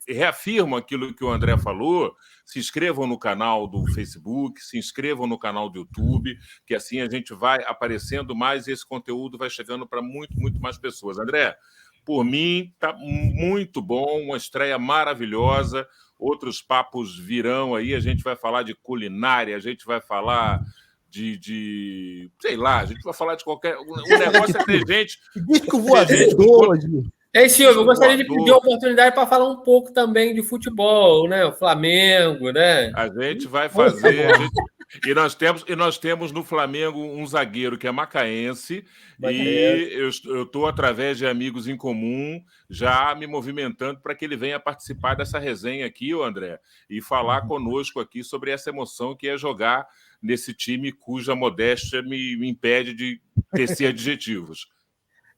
reafirmo aquilo que o André falou. Se inscrevam no canal do Facebook, se inscrevam no canal do YouTube, que assim a gente vai aparecendo mais e esse conteúdo vai chegando para muito, muito mais pessoas. André, por mim, está muito bom, uma estreia maravilhosa, outros papos virão aí, a gente vai falar de culinária, a gente vai falar de sei lá, a gente vai falar de qualquer... O negócio é ter gente... Disco voador, Silvio, eu gostaria de pedir a oportunidade para falar um pouco também de futebol, né? O Flamengo, né? A gente vai fazer... E nós temos no Flamengo um zagueiro que é macaense, e eu estou, através de amigos em comum, já me movimentando para que ele venha participar dessa resenha aqui, André, e falar conosco aqui sobre essa emoção que é jogar nesse time cuja modéstia me impede de tecer adjetivos.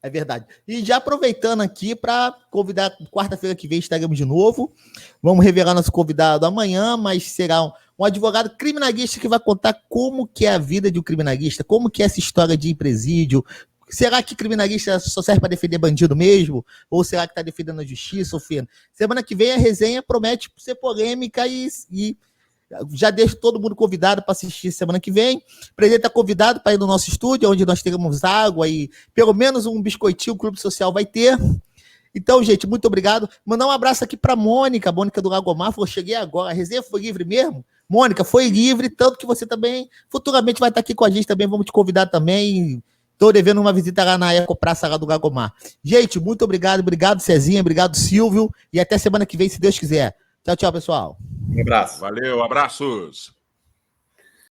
É verdade. E já aproveitando aqui para convidar, quarta-feira que vem estaremos de novo. Vamos revelar nosso convidado amanhã, mas será um advogado criminalista que vai contar como que é a vida de um criminalista, como que é essa história de presídio. Será que criminalista só serve para defender bandido mesmo? Ou será que está defendendo a justiça? Semana que vem a resenha promete ser polêmica e já deixo todo mundo convidado para assistir semana que vem. O presidente está convidado para ir no nosso estúdio, onde nós teremos água e pelo menos um biscoitinho o Clube Social vai ter. Então, gente, muito obrigado. Mandar um abraço aqui para Mônica do Lagomar. Falou, cheguei agora. A resenha foi livre mesmo? Mônica, foi livre, tanto que você também futuramente vai estar aqui com a gente também. Vamos te convidar também. Estou devendo uma visita lá na Ecopraça lá do Lagomar. Gente, muito obrigado. Obrigado, Cezinha. Obrigado, Silvio. E até semana que vem, se Deus quiser. Tchau, tchau, pessoal. Um abraço. Valeu, abraços.